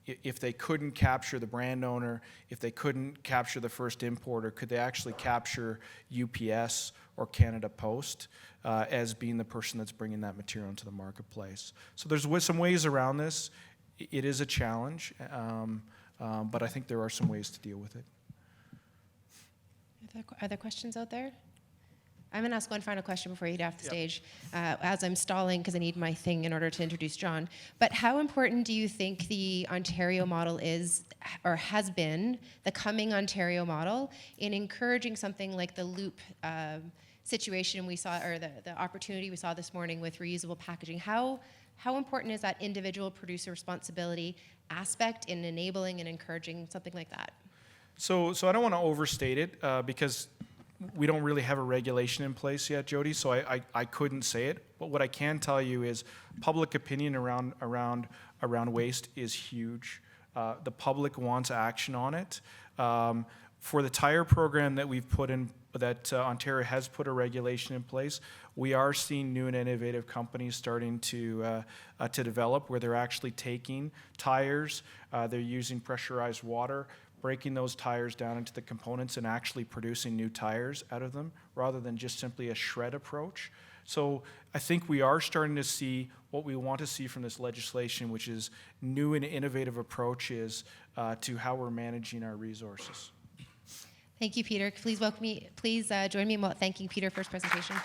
if they couldn't capture the brand owner, if they couldn't capture the first importer, could they actually capture UPS or Canada Post as being the person that's bringing that material into the marketplace? So there's some ways around this. It is a challenge, but I think there are some ways to deal with it. Are there questions out there? I'm going to ask one final question before you get off the stage, as I'm stalling because I need my thing in order to introduce John. But how important do you think the Ontario model is, or has been, the coming Ontario model, in encouraging something like the loop situation we saw, or the opportunity we saw this morning with reusable packaging? How important is that individual producer responsibility aspect in enabling and encouraging something like that? So I don't want to overstate it because we don't really have a regulation in place yet, Jodi, so I couldn't say it. But what I can tell you is public opinion around waste is huge. The public wants action on it. For the tire program that we've put in, that Ontario has put a regulation in place, we are seeing new and innovative companies starting to develop where they're actually taking tires, they're using pressurized water, breaking those tires down into the components and actually producing new tires out of them rather than just simply a shred approach. So I think we are starting to see what we want to see from this legislation, which is new and innovative approaches to how we're managing our resources. Thank you, Peter. Please join me in thanking Peter for his presentation.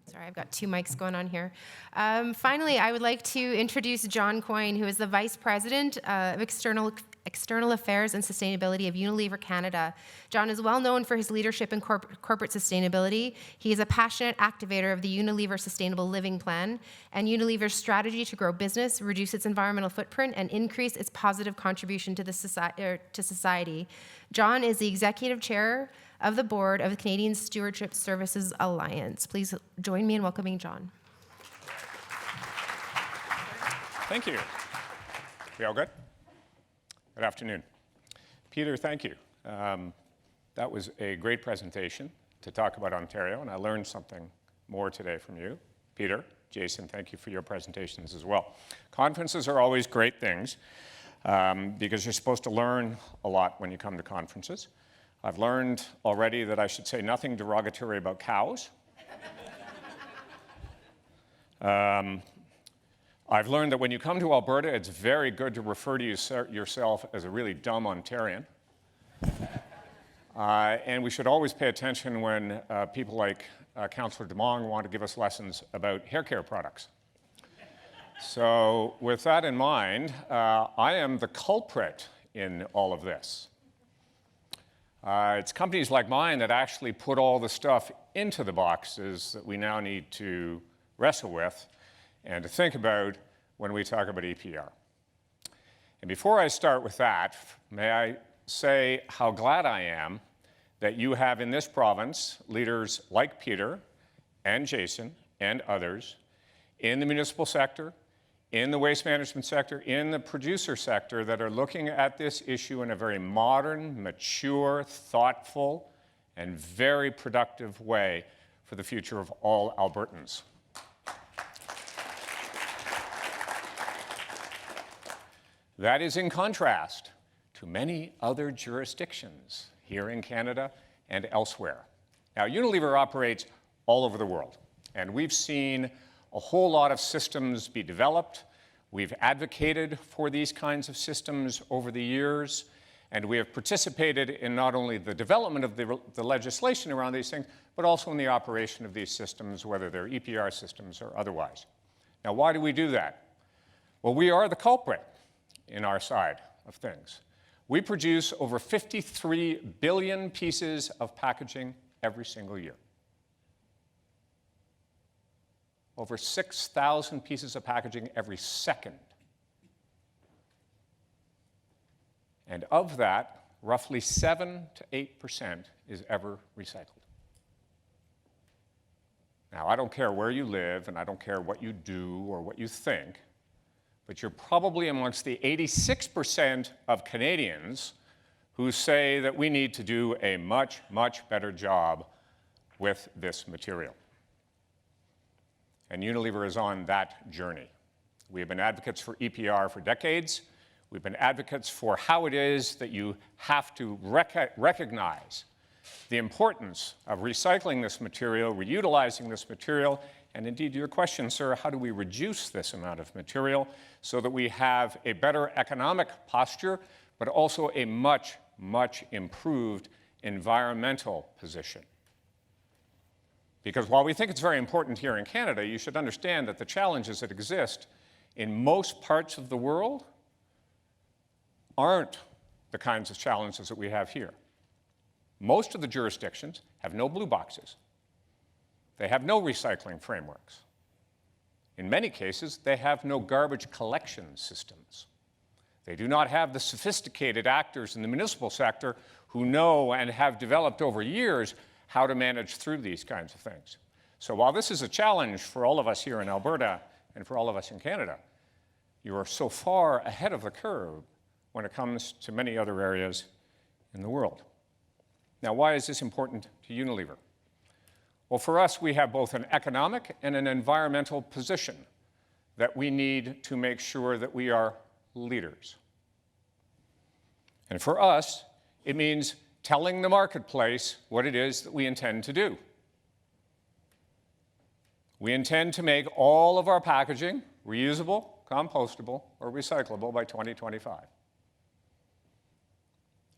Sorry, I've got two mics going on here. Finally, I would like to introduce John Coyne, who is the Vice President of External Affairs and Sustainability of Unilever Canada. John is well known for his leadership in corporate sustainability. He is a passionate activator of the Unilever Sustainable Living Plan and Unilever's strategy to grow business, reduce its environmental footprint, and increase its positive contribution to society. John is the Executive Chair of the Board of the Canadian Stewardship Services Alliance. Please join me in welcoming John. Thank you. We all good? Good afternoon. Peter, thank you. That was a great presentation to talk about Ontario, and I learned something more today from you. Peter, Jason, thank you for your presentations as well. Conferences are always great things because you're supposed to learn a lot when you come to conferences. I've learned already that I should say nothing derogatory about cows. I've learned that when you come to Alberta, it's very good to refer to yourself as a really dumb Ontarian. And we should always pay attention when people like Councillor Demong want to give us lessons about hair care products. So with that in mind, I am the culprit in all of this. It's companies like mine that actually put all the stuff into the boxes that we now need to wrestle with and to think about when we talk about EPR. And before I start with that, may I say how glad I am that you have in this province leaders like Peter and Jason and others in the municipal sector, in the waste management sector, in the producer sector that are looking at this issue in a very modern, mature, thoughtful, and very productive way for the future of all Albertans. That is in contrast to many other jurisdictions here in Canada and elsewhere. Now, Unilever operates all over the world, and we've seen a whole lot of systems be developed. We've advocated for these kinds of systems over the years, and we have participated in not only the development of the legislation around these things, but also in the operation of these systems, whether they're EPR systems or otherwise. Now, why do we do that? Well, we are the culprit in our side of things. We produce over 53 billion pieces of packaging every single year. Over 6,000 pieces of packaging every second. And of that, roughly 7 to 8% is ever recycled. Now, I don't care where you live, and I don't care what you do or what you think, but you're probably amongst the 86% of Canadians who say that we need to do a much, much better job with this material. And Unilever is on that journey. We have been advocates for EPR for decades. We've been advocates for how it is that you have to recognize the importance of recycling this material, reutilizing this material, and indeed your question, sir, how do we reduce this amount of material so that we have a better economic posture, but also a much, much improved environmental position? Because while we think it's very important here in Canada, you should understand that the challenges that exist in most parts of the world aren't the kinds of challenges that we have here. Most of the jurisdictions have no blue boxes. They have no recycling frameworks. In many cases, they have no garbage collection systems. They do not have the sophisticated actors in the municipal sector who know and have developed over years how to manage through these kinds of things. So while this is a challenge for all of us here in Alberta and for all of us in Canada, you are so far ahead of the curve when it comes to many other areas in the world. Now, why is this important to Unilever? Well, for us, we have both an economic and an environmental position that we need to make sure that we are leaders. And for us, it means telling the marketplace what it is that we intend to do. We intend to make all of our packaging reusable, compostable, or recyclable by 2025.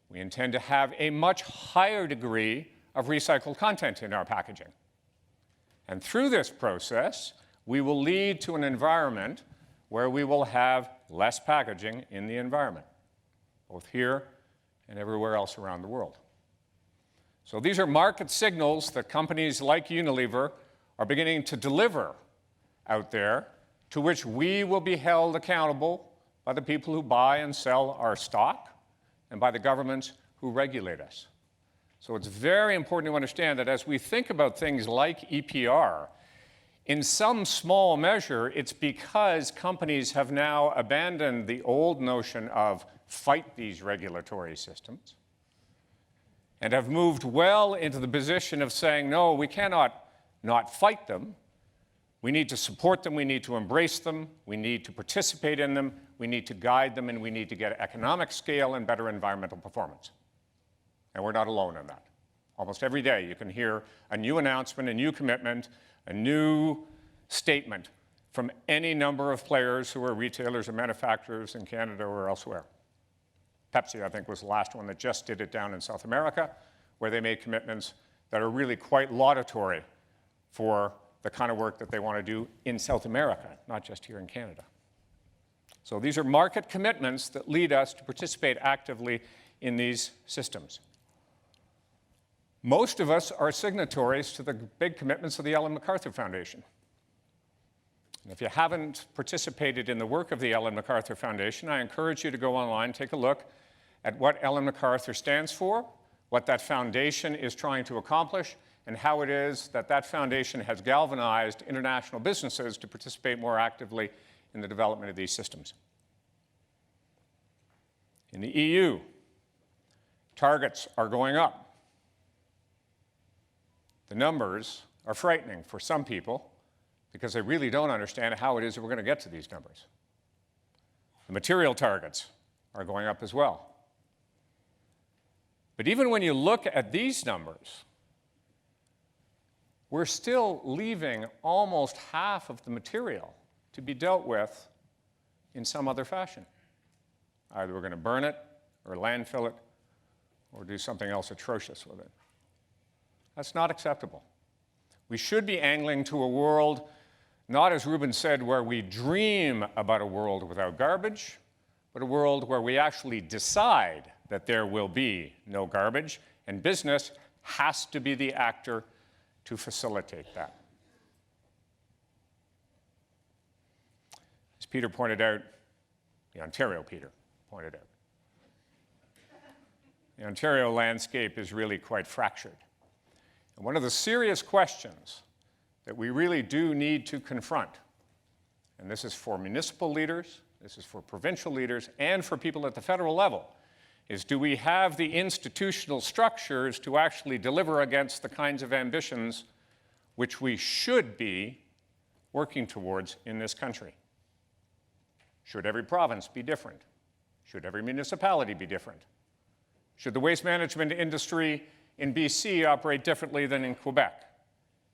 We intend to have a much higher degree of recycled content in our packaging. And through this process, we will lead to an environment where we will have less packaging in the environment, both here and everywhere else around the world. So these are market signals that companies like Unilever are beginning to deliver out there, to which we will be held accountable by the people who buy and sell our stock and by the governments who regulate us. So it's very important to understand that as we think about things like EPR, in some small measure, it's because companies have now abandoned the old notion of fight these regulatory systems and have moved well into the position of saying, no, we cannot not fight them. We need to support them, we need to embrace them, we need to participate in them, we need to guide them, and we need to get economic scale and better environmental performance. And we're not alone in that. Almost every day you can hear a new announcement, a new commitment, a new statement from any number of players who are retailers or manufacturers in Canada or elsewhere. Pepsi, I think, was the last one that just did it down in South America, where they made commitments that are really quite laudatory for the kind of work that they want to do in South America, not just here in Canada. So these are market commitments that lead us to participate actively in these systems. Most of us are signatories to the big commitments of the Ellen MacArthur Foundation. And if you haven't participated in the work of the Ellen MacArthur Foundation, I encourage you to go online, take a look at what Ellen MacArthur stands for, what that foundation is trying to accomplish, and how it is that that foundation has galvanized international businesses to participate more actively in the development of these systems. In the EU, targets are going up. The numbers are frightening for some people because they really don't understand how it is that we're going to get to these numbers. The material targets are going up as well. But even when you look at these numbers, we're still leaving almost half of the material to be dealt with in some other fashion. Either we're going to burn it, or landfill it, or do something else atrocious with it. That's not acceptable. We should be angling to a world, not as Ruben said, where we dream about a world without garbage, but a world where we actually decide that there will be no garbage, and business has to be the actor to facilitate that. As Peter pointed out, the Ontario Peter pointed out, the Ontario landscape is really quite fractured. And one of the serious questions that we really do need to confront, and this is for municipal leaders, this is for provincial leaders, and for people at the federal level, is do we have the institutional structures to actually deliver against the kinds of ambitions which we should be working towards in this country? Should every province be different? Should every municipality be different? Should the waste management industry in BC operate differently than in Quebec,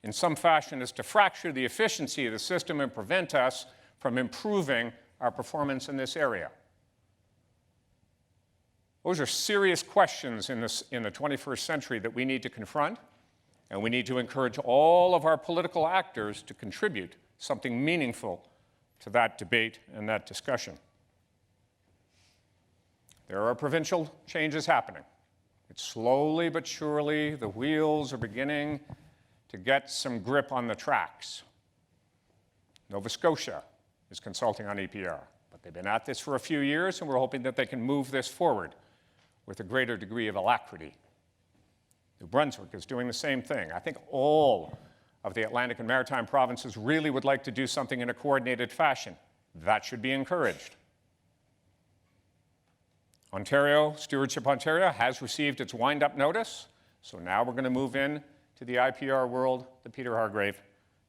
in some fashion as to fracture the efficiency of the system and prevent us from improving our performance in this area? Those are serious questions in the 21st century that we need to confront, and we need to encourage all of our political actors to contribute something meaningful to that debate and that discussion. There are provincial changes happening. It's slowly but surely, the wheels are beginning to get some grip on the tracks. Nova Scotia is consulting on EPR, but they've been at this for a few years, and we're hoping that they can move this forward with a greater degree of alacrity. New Brunswick is doing the same thing. I think all of the Atlantic and Maritime provinces really would like to do something in a coordinated fashion. That should be encouraged. Ontario, Stewardship Ontario, has received its wind-up notice, so now we're going to move in to the IPR world that Peter Hargreave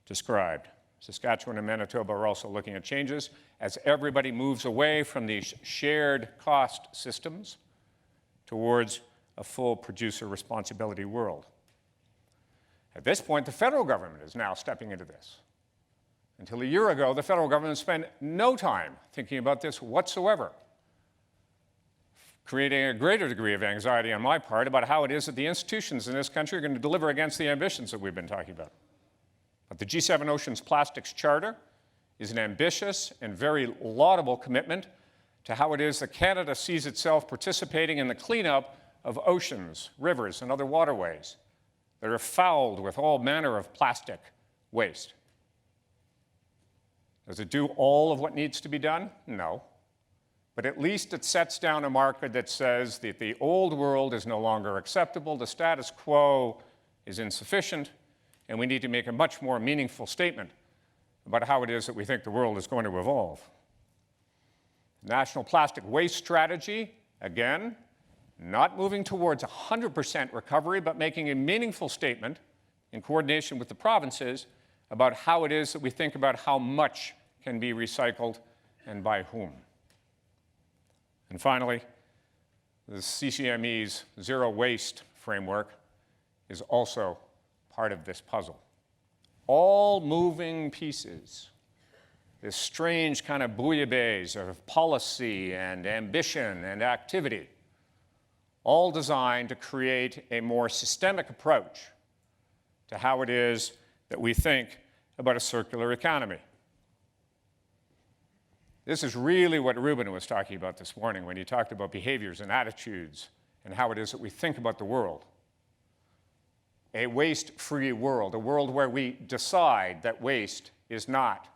described. Saskatchewan and Manitoba are also looking at changes as everybody moves away from these shared cost systems towards a full producer responsibility world. At this point, the federal government is now stepping into this. Until a year ago, the federal government spent no time thinking about this whatsoever, creating a greater degree of anxiety on my part about how it is that the institutions in this country are going to deliver against the ambitions that we've been talking about. But the G7 Oceans Plastics Charter is an ambitious and very laudable commitment to how it is that Canada sees itself participating in the cleanup of oceans, rivers, and other waterways that are fouled with all manner of plastic waste. Does it do all of what needs to be done? No. But at least it sets down a marker that says that the old world is no longer acceptable, the status quo is insufficient, and we need to make a much more meaningful statement about how it is that we think the world is going to evolve. The National Plastic Waste Strategy, again, not moving towards 100% recovery, but making a meaningful statement in coordination with the provinces about how it is that we think about how much can be recycled and by whom. And finally, the CCME's zero waste framework is also part of this puzzle. All moving pieces, this strange kind of bouillabaisse of policy and ambition and activity, all designed to create a more systemic approach to how it is that we think about a circular economy. This is really what Ruben was talking about this morning when he talked about behaviors and attitudes and how it is that we think about the world. A waste-free world, a world where we decide that waste is not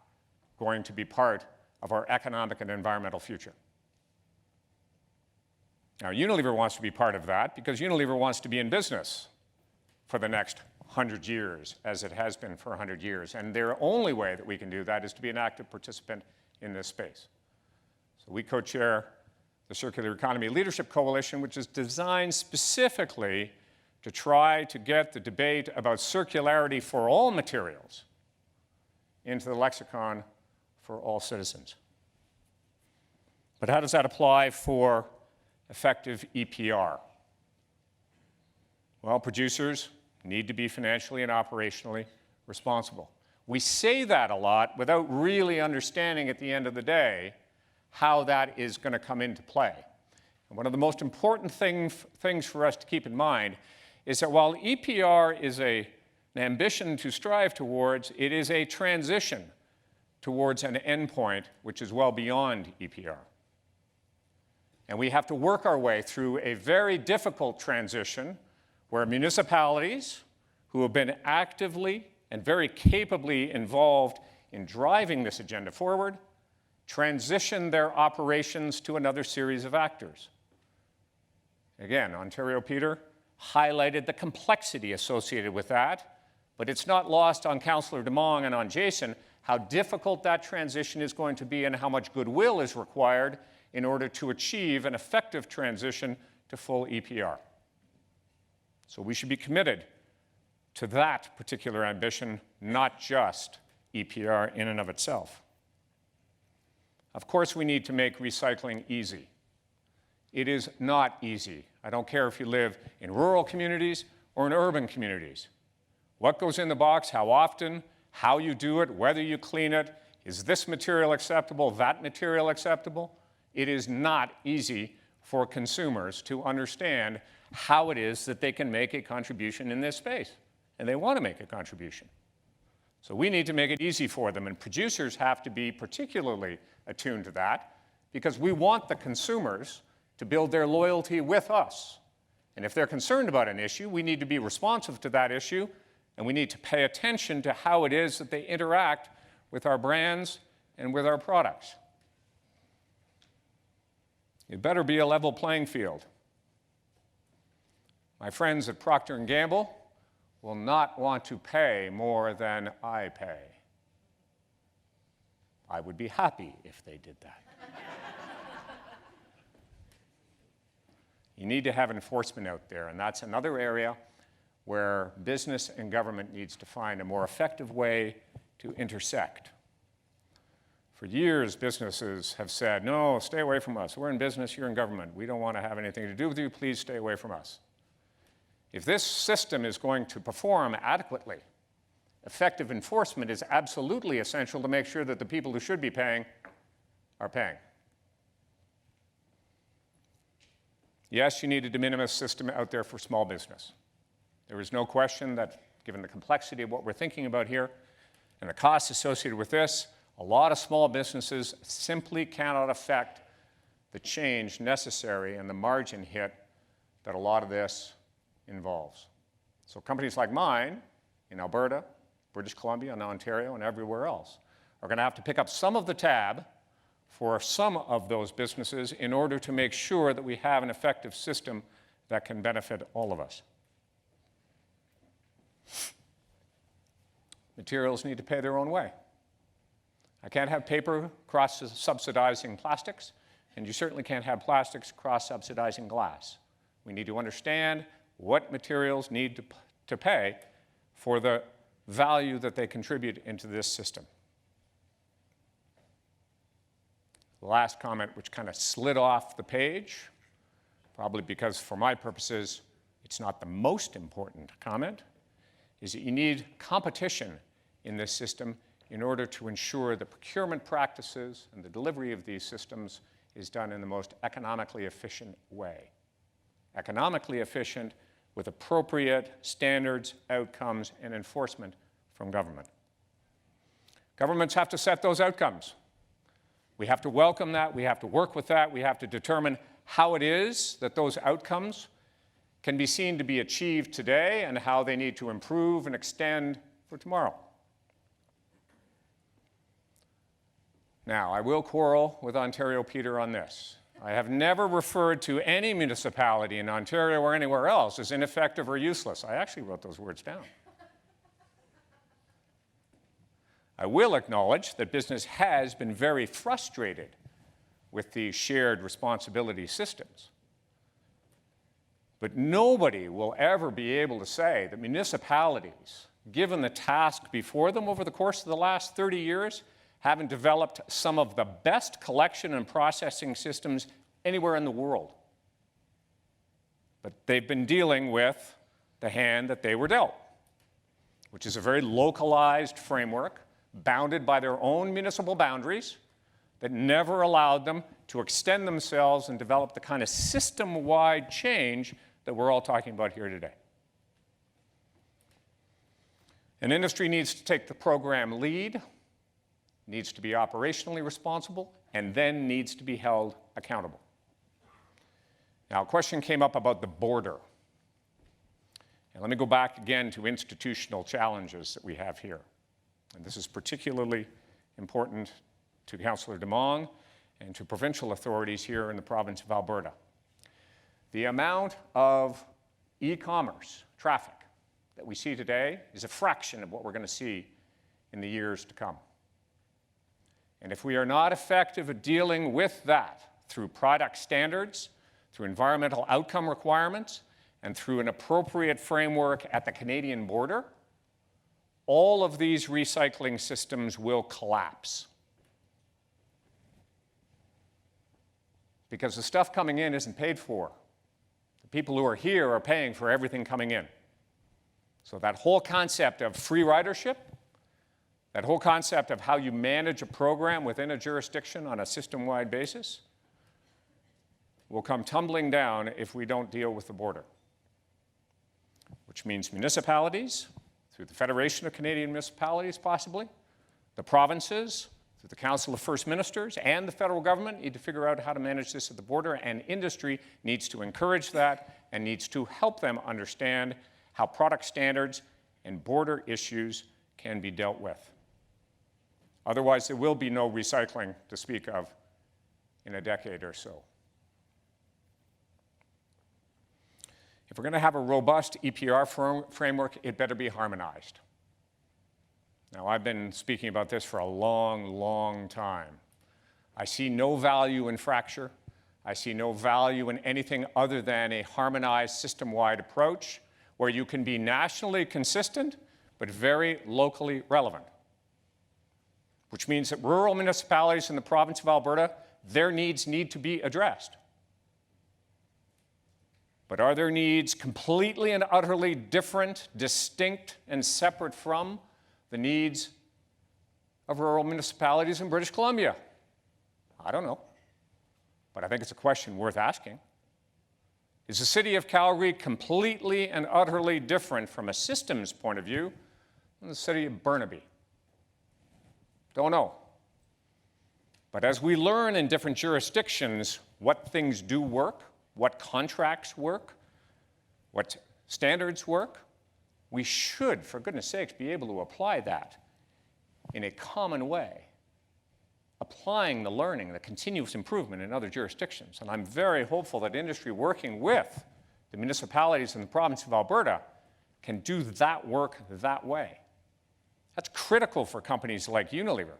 going to be part of our economic and environmental future. Now, Unilever wants to be part of that because Unilever wants to be in business for the next 100 years, as it has been for 100 years. And their only way that we can do that is to be an active participant in this space. So we co-chair the Circular Economy Leadership Coalition, which is designed specifically to try to get the debate about circularity for all materials into the lexicon for all citizens. But how does that apply for effective EPR? Well, producers need to be financially and operationally responsible. We say that a lot without really understanding at the end of the day how that is going to come into play. And one of the most important things for us to keep in mind is that while EPR is an ambition to strive towards, it is a transition towards an endpoint which is well beyond EPR. And we have to work our way through a very difficult transition where municipalities who have been actively and very capably involved in driving this agenda forward transition their operations to another series of actors. Again, Ontario Peter highlighted the complexity associated with that, but it's not lost on Councillor Demong and on Jason how difficult that transition is going to be and how much goodwill is required in order to achieve an effective transition to full EPR. So we should be committed to that particular ambition, not just EPR in and of itself. Of course, we need to make recycling easy. It is not easy. I don't care if you live in rural communities or in urban communities. What goes in the box, how often, how you do it, whether you clean it, is this material acceptable, that material acceptable? It is not easy for consumers to understand how it is that they can make a contribution in this space, and they want to make a contribution. So we need to make it easy for them, and producers have to be particularly attuned to that because we want the consumers to build their loyalty with us. And if they're concerned about an issue, we need to be responsive to that issue, and we need to pay attention to how it is that they interact with our brands and with our products. It better be a level playing field. My friends at Procter & Gamble will not want to pay more than I pay. I would be happy if they did that. You need to have enforcement out there, and that's another area where business and government needs to find a more effective way to intersect. For years, businesses have said, no, stay away from us. We're in business, you're in government. We don't want to have anything to do with you. Please stay away from us. If this system is going to perform adequately, effective enforcement is absolutely essential to make sure that the people who should be paying are paying. Yes, you need a de minimis system out there for small business. There is no question that, given the complexity of what we're thinking about here and the costs associated with this, a lot of small businesses simply cannot affect the change necessary and the margin hit that a lot of this involves. So companies like mine in Alberta, British Columbia, and Ontario, and everywhere else are going to have to pick up some of the tab for some of those businesses in order to make sure that we have an effective system that can benefit all of us. Materials need to pay their own way. I can't have paper cross-subsidizing plastics, and you certainly can't have plastics cross-subsidizing glass. We need to understand what materials need to pay for the value that they contribute into this system. The last comment, which kind of slid off the page, probably because for my purposes it's not the most important comment, is that you need competition in this system in order to ensure the procurement practices and the delivery of these systems is done in the most economically efficient way. Economically efficient with appropriate standards, outcomes, and enforcement from government. Governments have to set those outcomes. We have to welcome that, we have to work with that, we have to determine how it is that those outcomes can be seen to be achieved today and how they need to improve and extend for tomorrow. Now, I will quarrel with Ontario Peter on this. I have never referred to any municipality in Ontario or anywhere else as ineffective or useless. I actually wrote those words down. I will acknowledge that business has been very frustrated with the shared responsibility systems. But nobody will ever be able to say that municipalities, given the task before them over the course of the last 30 years, haven't developed some of the best collection and processing systems anywhere in the world. But they've been dealing with the hand that they were dealt, which is a very localized framework, bounded by their own municipal boundaries, that never allowed them to extend themselves and develop the kind of system-wide change that we're all talking about here today. An industry needs to take the program lead, needs to be operationally responsible, and then needs to be held accountable. Now, a question came up about the border. And let me go back again to institutional challenges that we have here. And this is particularly important to Councillor Demong and to provincial authorities here in the province of Alberta. The amount of e-commerce traffic that we see today is a fraction of what we're going to see in the years to come. And if we are not effective at dealing with that through product standards, through environmental outcome requirements, and through an appropriate framework at the Canadian border, all of these recycling systems will collapse. Because the stuff coming in isn't paid for. The people who are here are paying for everything coming in. So that whole concept of free ridership, that whole concept of how you manage a program within a jurisdiction on a system-wide basis, will come tumbling down if we don't deal with the border. Which means municipalities, through the Federation of Canadian Municipalities possibly, the provinces, through the Council of First Ministers, and the federal government need to figure out how to manage this at the border, and industry needs to encourage that and needs to help them understand how product standards and border issues can be dealt with. Otherwise, there will be no recycling to speak of in a decade or so. If we're going to have a robust EPR framework, it better be harmonized. Now, I've been speaking about this for a long, long time. I see no value in fracture. I see no value in anything other than a harmonized system-wide approach where you can be nationally consistent but very locally relevant, which means that rural municipalities in the province of Alberta, their needs need to be addressed. But are their needs completely and utterly different, distinct, and separate from the needs of rural municipalities in British Columbia? I don't know, but I think it's a question worth asking. Is the city of Calgary completely and utterly different from a systems point of view than the city of Burnaby? Don't know. But as we learn in different jurisdictions what things do work, what contracts work, what standards work, we should, for goodness sakes, be able to apply that in a common way, applying the learning, the continuous improvement in other jurisdictions. And I'm very hopeful that industry working with the municipalities in the province of Alberta can do that work that way. That's critical for companies like Unilever.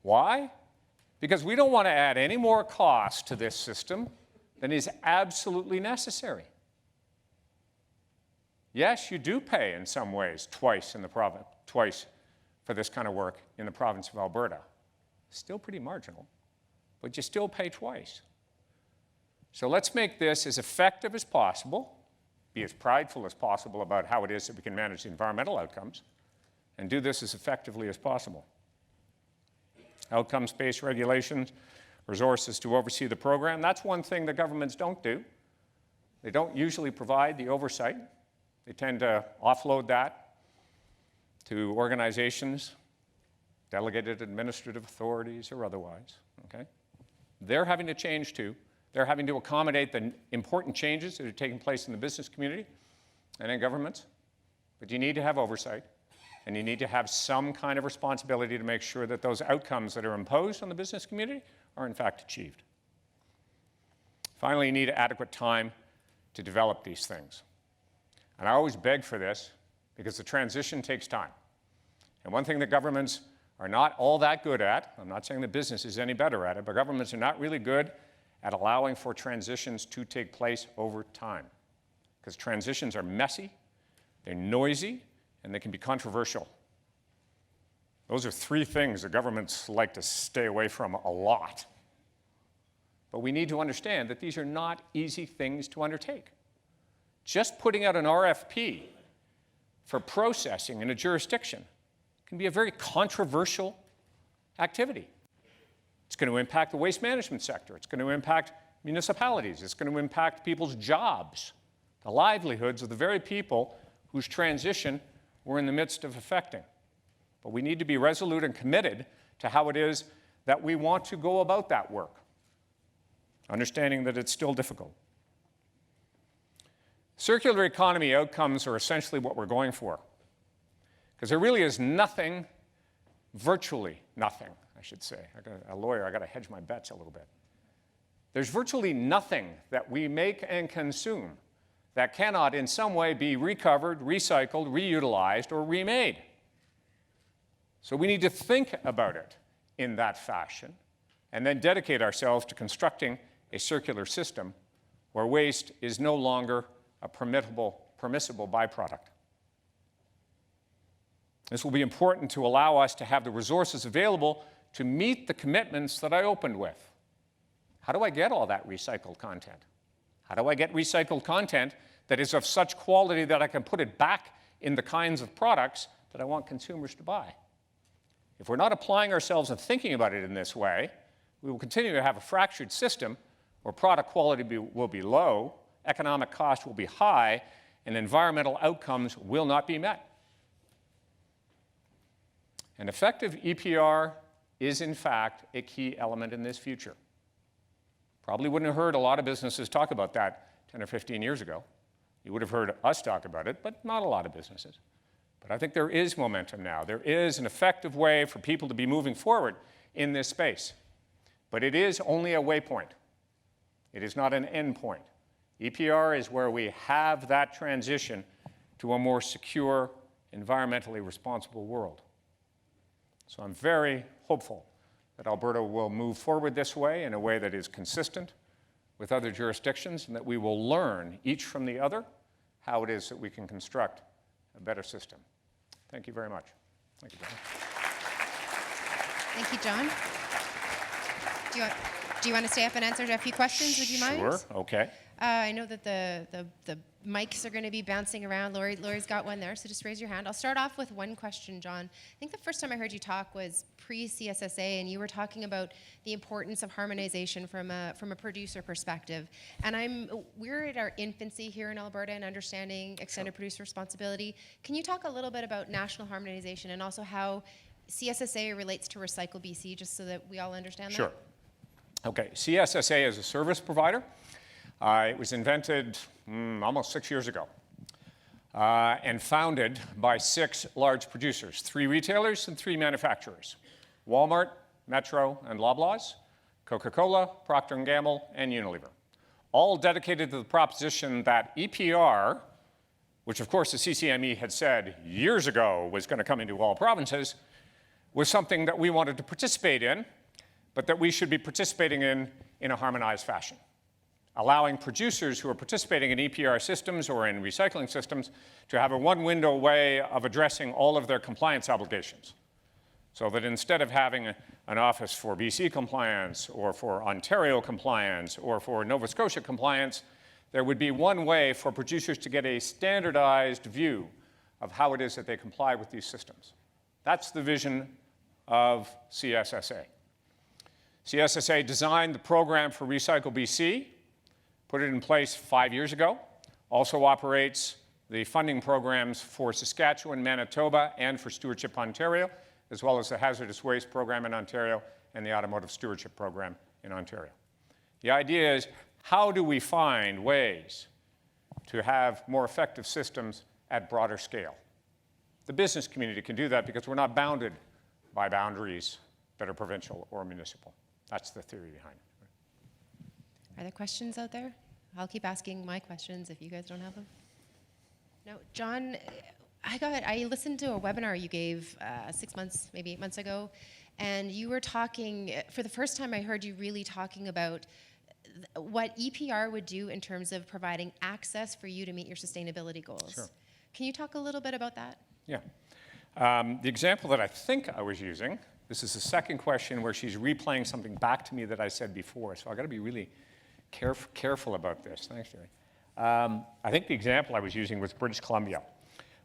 Why? Because we don't want to add any more cost to this system than is absolutely necessary. Yes, you do pay in some ways twice for this kind of work in the province of Alberta. Still pretty marginal, but you still pay twice. So let's make this as effective as possible, be as prideful as possible about how it is that we can manage the environmental outcomes, and do this as effectively as possible. Outcomes-based regulations, resources to oversee the program. That's one thing the governments don't do. They don't usually provide the oversight. They tend to offload that to organizations, delegated administrative authorities or otherwise, okay? They're having to change too. They're having to accommodate the important changes that are taking place in the business community and in governments. But you need to have oversight, and you need to have some kind of responsibility to make sure that those outcomes that are imposed on the business community are in fact achieved. Finally, you need adequate time to develop these things. And I always beg for this because the transition takes time. And one thing that governments are not all that good at, I'm not saying the business is any better at it, but governments are not really good at allowing for transitions to take place over time. Because transitions are messy, they're noisy, and they can be controversial. Those are three things that governments like to stay away from a lot. But we need to understand that these are not easy things to undertake. Just putting out an RFP for processing in a jurisdiction can be a very controversial activity. It's going to impact the waste management sector. It's going to impact municipalities. It's going to impact people's jobs, the livelihoods of the very people whose transition we're in the midst of affecting. But we need to be resolute and committed to how it is that we want to go about that work. understanding that it's still difficult. Circular economy outcomes are essentially what we're going for, because there really is nothing, virtually nothing, I should say. A lawyer, I got to hedge my bets a little bit. There's virtually nothing that we make and consume that cannot in some way be recovered, recycled, reutilized, or remade. So we need to think about it in that fashion and then dedicate ourselves to constructing a circular system where waste is no longer a permissible byproduct. This will be important to allow us to have the resources available to meet the commitments that I opened with. How do I get all that recycled content? How do I get recycled content that is of such quality that I can put it back in the kinds of products that I want consumers to buy? If we're not applying ourselves and thinking about it in this way, we will continue to have a fractured system where product quality will be low, economic cost will be high, and environmental outcomes will not be met. An effective EPR is, in fact, a key element in this future. Probably wouldn't have heard a lot of businesses talk about that 10 or 15 years ago. You would have heard us talk about it, but not a lot of businesses. But I think there is momentum now. There is an effective way for people to be moving forward in this space. But it is only a waypoint. It is not an end point. EPR is where we have that transition to a more secure, environmentally responsible world. So I'm very hopeful that Alberta will move forward this way in a way that is consistent with other jurisdictions, and that we will learn, each from the other, how it is that we can construct a better system. Thank you very much. Thank you, John. Thank you, John. Do you want to stay up and answer a few questions? Would you mind? Sure, okay. I know that the mics are going to be bouncing around. Lori's got one there, so just raise your hand. I'll start off with one question, John. I think the first time I heard you talk was pre-CSSA, and you were talking about the importance of harmonization from a producer perspective. And we're at our infancy here in Alberta in understanding extended producer responsibility. Can you talk a little bit about national harmonization and also how CSSA relates to Recycle BC, just so that we all understand that? Sure. Okay, CSSA is a service provider. It was invented almost 6 years ago and founded by 6 large producers, 3 retailers and 3 manufacturers: Walmart, Metro, and Loblaws, Coca-Cola, Procter & Gamble, and Unilever, all dedicated to the proposition that EPR, which of course the CCME had said years ago was going to come into all provinces, was something that we wanted to participate in, but that we should be participating in a harmonized fashion, allowing producers who are participating in EPR systems or in recycling systems to have a one-window way of addressing all of their compliance obligations. So that instead of having an office for BC compliance or for Ontario compliance or for Nova Scotia compliance, there would be one way for producers to get a standardized view of how it is that they comply with these systems. That's the vision of CSSA. CSSA designed the program for Recycle BC, put it in place 5 years ago, also operates the funding programs for Saskatchewan, Manitoba, and for Stewardship Ontario, as well as the Hazardous Waste Program in Ontario and the Automotive Stewardship Program in Ontario. The idea is, how do we find ways to have more effective systems at broader scale? The business community can do that because we're not bounded by boundaries that are provincial or municipal. That's the theory behind it. Are there questions out there? I'll keep asking my questions if you guys don't have them. No, John, I listened to a webinar you gave 6 months, maybe 8 months ago, and you were talking, for the first time I heard you really talking about what EPR would do in terms of providing access for you to meet your sustainability goals. Sure. Can you talk a little bit about that? Yeah. The example that I think I was using, this is the second question where she's replaying something back to me that I said before, so I've got to be really careful about this. Thanks, Jerry. I think the example I was using was British Columbia,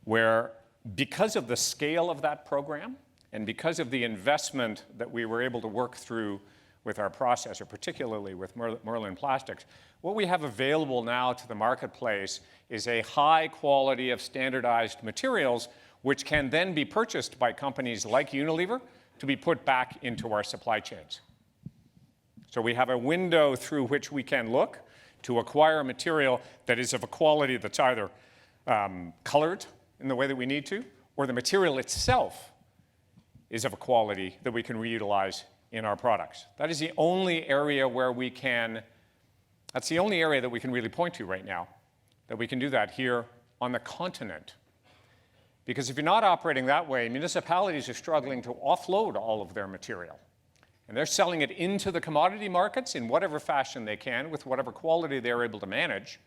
where because of the scale of that program and because of the investment that we were able to work through with our processor, particularly with Milczyn Plastics, what we have available now to the marketplace is a high quality of standardized materials which can then be purchased by companies like Unilever to be put back into our supply chains. So we have a window through which we can look to acquire material that is of a quality that's either colored in the way that we need to, or the material itself is of a quality that we can reutilize in our products. That is the only area where we can, that's the only area that we can really point to right now, that we can do that here on the continent. Because if you're not operating that way, municipalities are struggling to offload all of their material. And they're selling it into the commodity markets in whatever fashion they can, with whatever quality they're able to manage.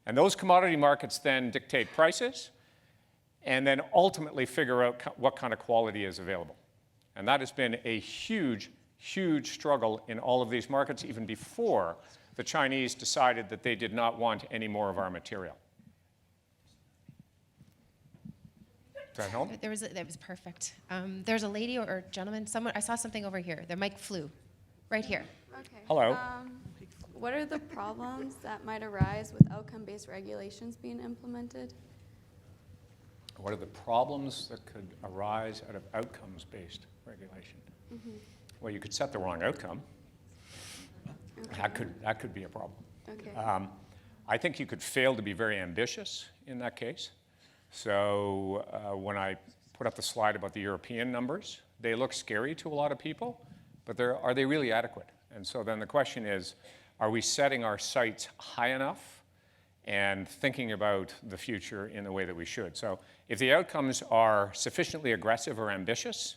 And those commodity markets then dictate prices, and then ultimately figure out what kind of quality is available. And that has been a huge, huge struggle in all of these markets, even before the Chinese decided that they did not want any more of our material. Does that help? That was perfect. There's a lady or gentleman, someone, I saw something over here. Their mic flew, right here. Okay. Hello. What are the problems that might arise with outcome-based regulations being implemented? What are the problems that could arise out of outcomes-based regulation? Well, you could set the wrong outcome. Okay. That could be a problem. Okay. I think you could fail to be very ambitious in that case. So when I put up the slide about the European numbers, they look scary to a lot of people, but are they really adequate? And so then the question is, are we setting our sights high enough and thinking about the future in the way that we should? So if the outcomes are sufficiently aggressive or ambitious,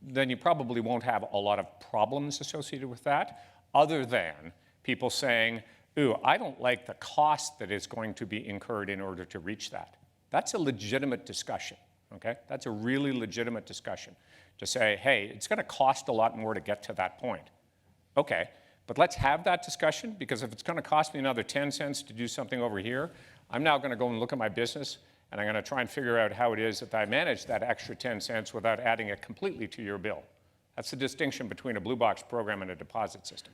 then you probably won't have a lot of problems associated with that, other than people saying, ooh, I don't like the cost that is going to be incurred in order to reach that. That's a legitimate discussion, okay? That's a really legitimate discussion to say, hey, it's going to cost a lot more to get to that point. Okay, but let's have that discussion, because if it's going to cost me another 10 cents to do something over here, I'm now going to go and look at my business, and I'm going to try and figure out how it is that I manage that extra 10 cents without adding it completely to your bill. That's the distinction between a blue box program and a deposit system.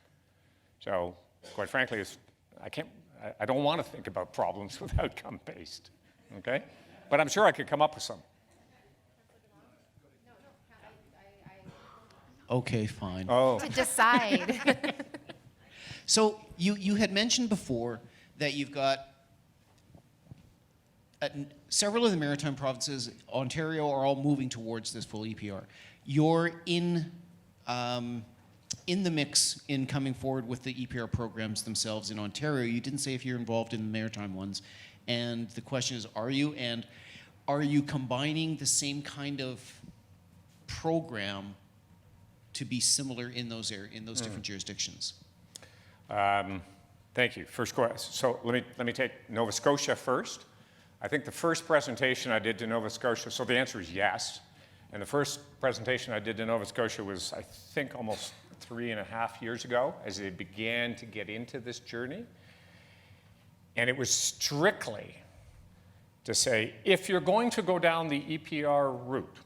So, quite frankly, I don't want to think about problems with outcome-based. Okay? But I'm sure I could come up with some. Okay, fine. Oh. To decide. So you had mentioned before that you've got several of the maritime provinces, Ontario, are all moving towards this full EPR. You're in the mix in coming forward with the EPR programs themselves in Ontario. You didn't say if you're involved in the maritime ones. And the question is, are you? And are you combining the same kind of program to be similar in those different jurisdictions? Thank you. First question. So let me take Nova Scotia first. I think the first presentation I did to Nova Scotia, so the answer is yes. And the first presentation I did to Nova Scotia was, I think, almost 3.5 years ago, as they began to get into this journey. And it was strictly to say, if you're going to go down the EPR route,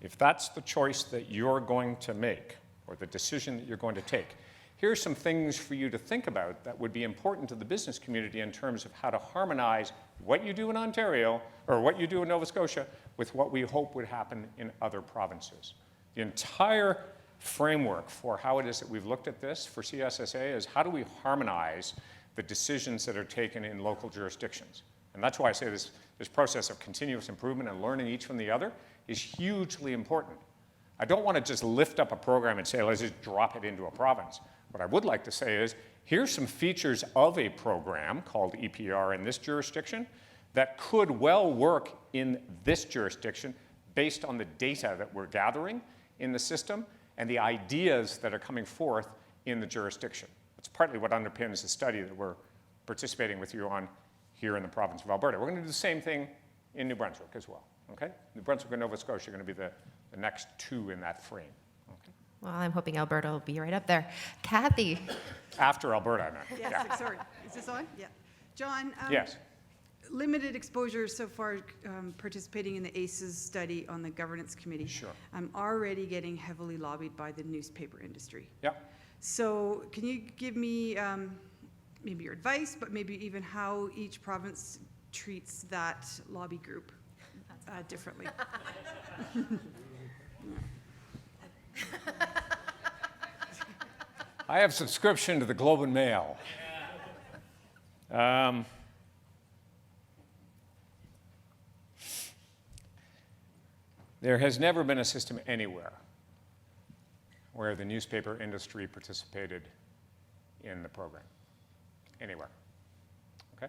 if that's the choice that you're going to make, or the decision that you're going to take, here's some things for you to think about that would be important to the business community in terms of how to harmonize what you do in Ontario, or what you do in Nova Scotia, with what we hope would happen in other provinces. The entire framework for how it is that we've looked at this for CSSA is, how do we harmonize the decisions that are taken in local jurisdictions? And that's why I say this process of continuous improvement and learning each from the other is hugely important. I don't want to just lift up a program and say, let's just drop it into a province. What I would like to say is, here's some features of a program called EPR in this jurisdiction that could well work in this jurisdiction based on the data that we're gathering in the system and the ideas that are coming forth in the jurisdiction. It's partly what underpins the study that we're participating with you on here in the province of Alberta. We're going to do the same thing in New Brunswick as well. Okay? New Brunswick and Nova Scotia are going to be the next two in that frame. Okay? Well, I'm hoping Alberta will be right up there. Kathy. After Alberta, I meant. Yes, Yeah. sorry. Is this on? Yeah. John, Yes. limited exposure so far participating in the ACES study on the governance committee. Sure. I'm already getting heavily lobbied by the newspaper industry. Yep. So can you give me maybe your advice, but maybe even how each province treats that lobby group differently? I have subscription to the Globe and Mail. There has never been a system anywhere where the newspaper industry participated in the program. Anywhere. Okay?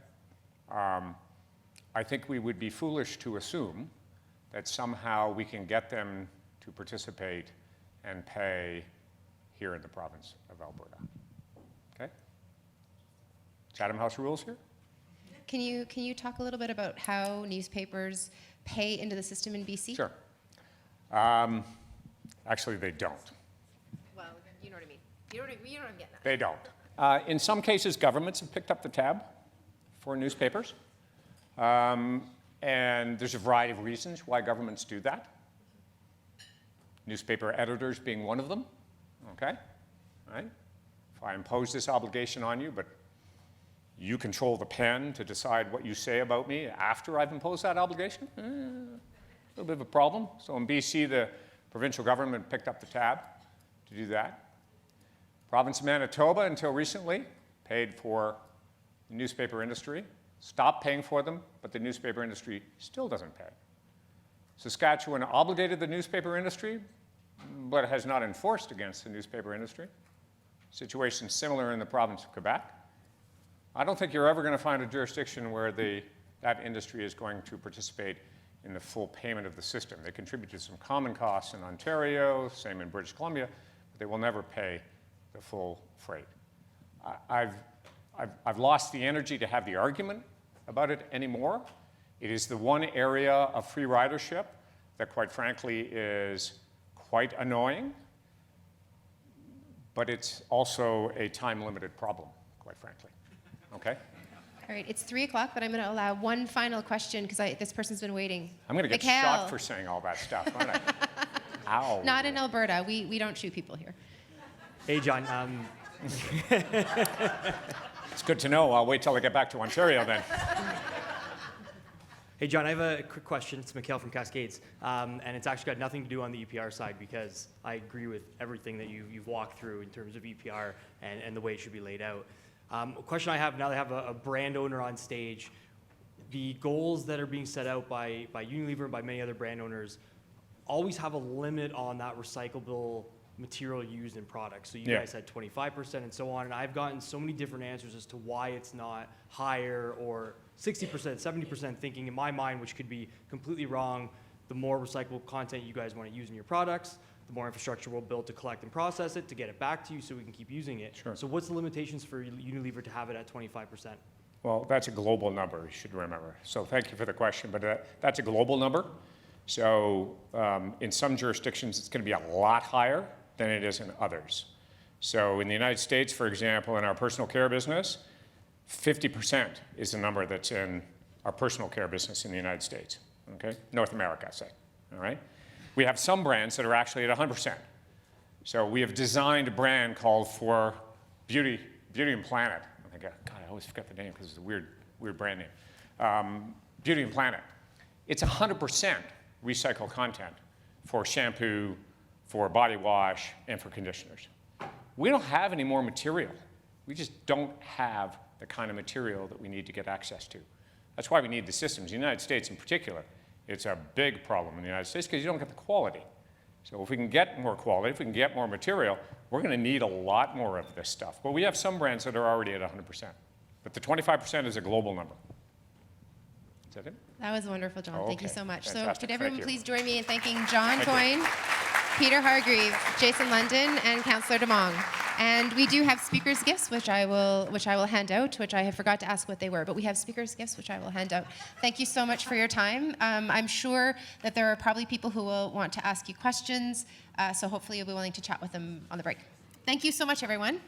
I think we would be foolish to assume that somehow we can get them to participate and pay here in the province of Alberta. Okay? Chatham House rules here? Can you talk a little bit about how newspapers pay into the system in BC? Sure. Actually, they don't. Well, you know what I mean. You know what I'm getting at. They don't. In some cases, governments have picked up the tab for newspapers. And there's a variety of reasons why governments do that. Newspaper editors being one of them. Okay? Right? If I impose this obligation on you, but you control the pen to decide what you say about me after I've imposed that obligation, a little bit of a problem. So in BC, the provincial government picked up the tab to do that. Province of Manitoba, until recently, paid for the newspaper industry, stopped paying for them, but the newspaper industry still doesn't pay. Saskatchewan obligated the newspaper industry, but has not enforced against the newspaper industry. Situation similar in the province of Quebec. I don't think you're ever going to find a jurisdiction where that industry is going to participate in the full payment of the system. They contribute to some common costs in Ontario, same in British Columbia, but they will never pay the full freight. I've lost the energy to have the argument about it anymore. It is the one area of free ridership that, quite frankly, is quite annoying, but it's also a time-limited problem, quite frankly. Okay? All right, it's 3 o'clock, but I'm going to allow one final question because this person's been waiting. I'm going to get shot for saying all that stuff, aren't I? Ow. Not in Alberta. We don't shoot people here. Hey, John. It's good to know. I'll wait till I get back to Ontario then. Hey, John, I have a quick question. It's Mikhail from Cascades, and it's actually got nothing to do on the EPR side because I agree with everything that you've walked through in terms of EPR and the way it should be laid out. A question I have now that I have a brand owner on stage, the goals that are being set out by Unilever and by many other brand owners always have a limit on that recyclable material used in products. So you guys had 25% and so on, and I've gotten so many different answers as to why it's not higher or 60%, 70% thinking in my mind, which could be completely wrong. The more recyclable content you guys want to use in your products, the more infrastructure we'll build to collect and process it, to get it back to you so we can keep using it. Sure. So what's the limitations for Unilever to have it at 25%? Well, that's a global number, you should remember. So thank you for the question, but that's a global number. So in some jurisdictions, it's going to be a lot higher than it is in others. So in the United States, for example, in our personal care business, 50% is the number that's in our personal care business in the United States, okay? North America, say, all right? We have some brands that are actually at 100%. So we have designed a brand called for Beauty and Planet. God, I always forget the name because it's a weird brand name. Beauty and Planet. It's 100% recycled content for shampoo, for body wash, and for conditioners. We don't have any more material. We just don't have the kind of material that we need to get access to. That's why we need the systems. In the United States in particular, it's a big problem in the United States because you don't get the quality. So if we can get more quality, if we can get more material, we're going to need a lot more of this stuff. But we have some brands that are already at 100%. But the 25% is a global number. Is that it? That was wonderful, John. Thank you so much. Fantastic. So could everyone Thank you. please join me in thanking John Coyne, Peter Hargreave, Jason London, and Councillor Demong. And we do have speakers' gifts, which I will hand out, which I have forgot to ask what they were, but we have speakers' gifts, which I will hand out. Thank you so much for your time. I'm sure that there are probably people who will want to ask you questions, so hopefully you'll be willing to chat with them on the break. Thank you so much, everyone.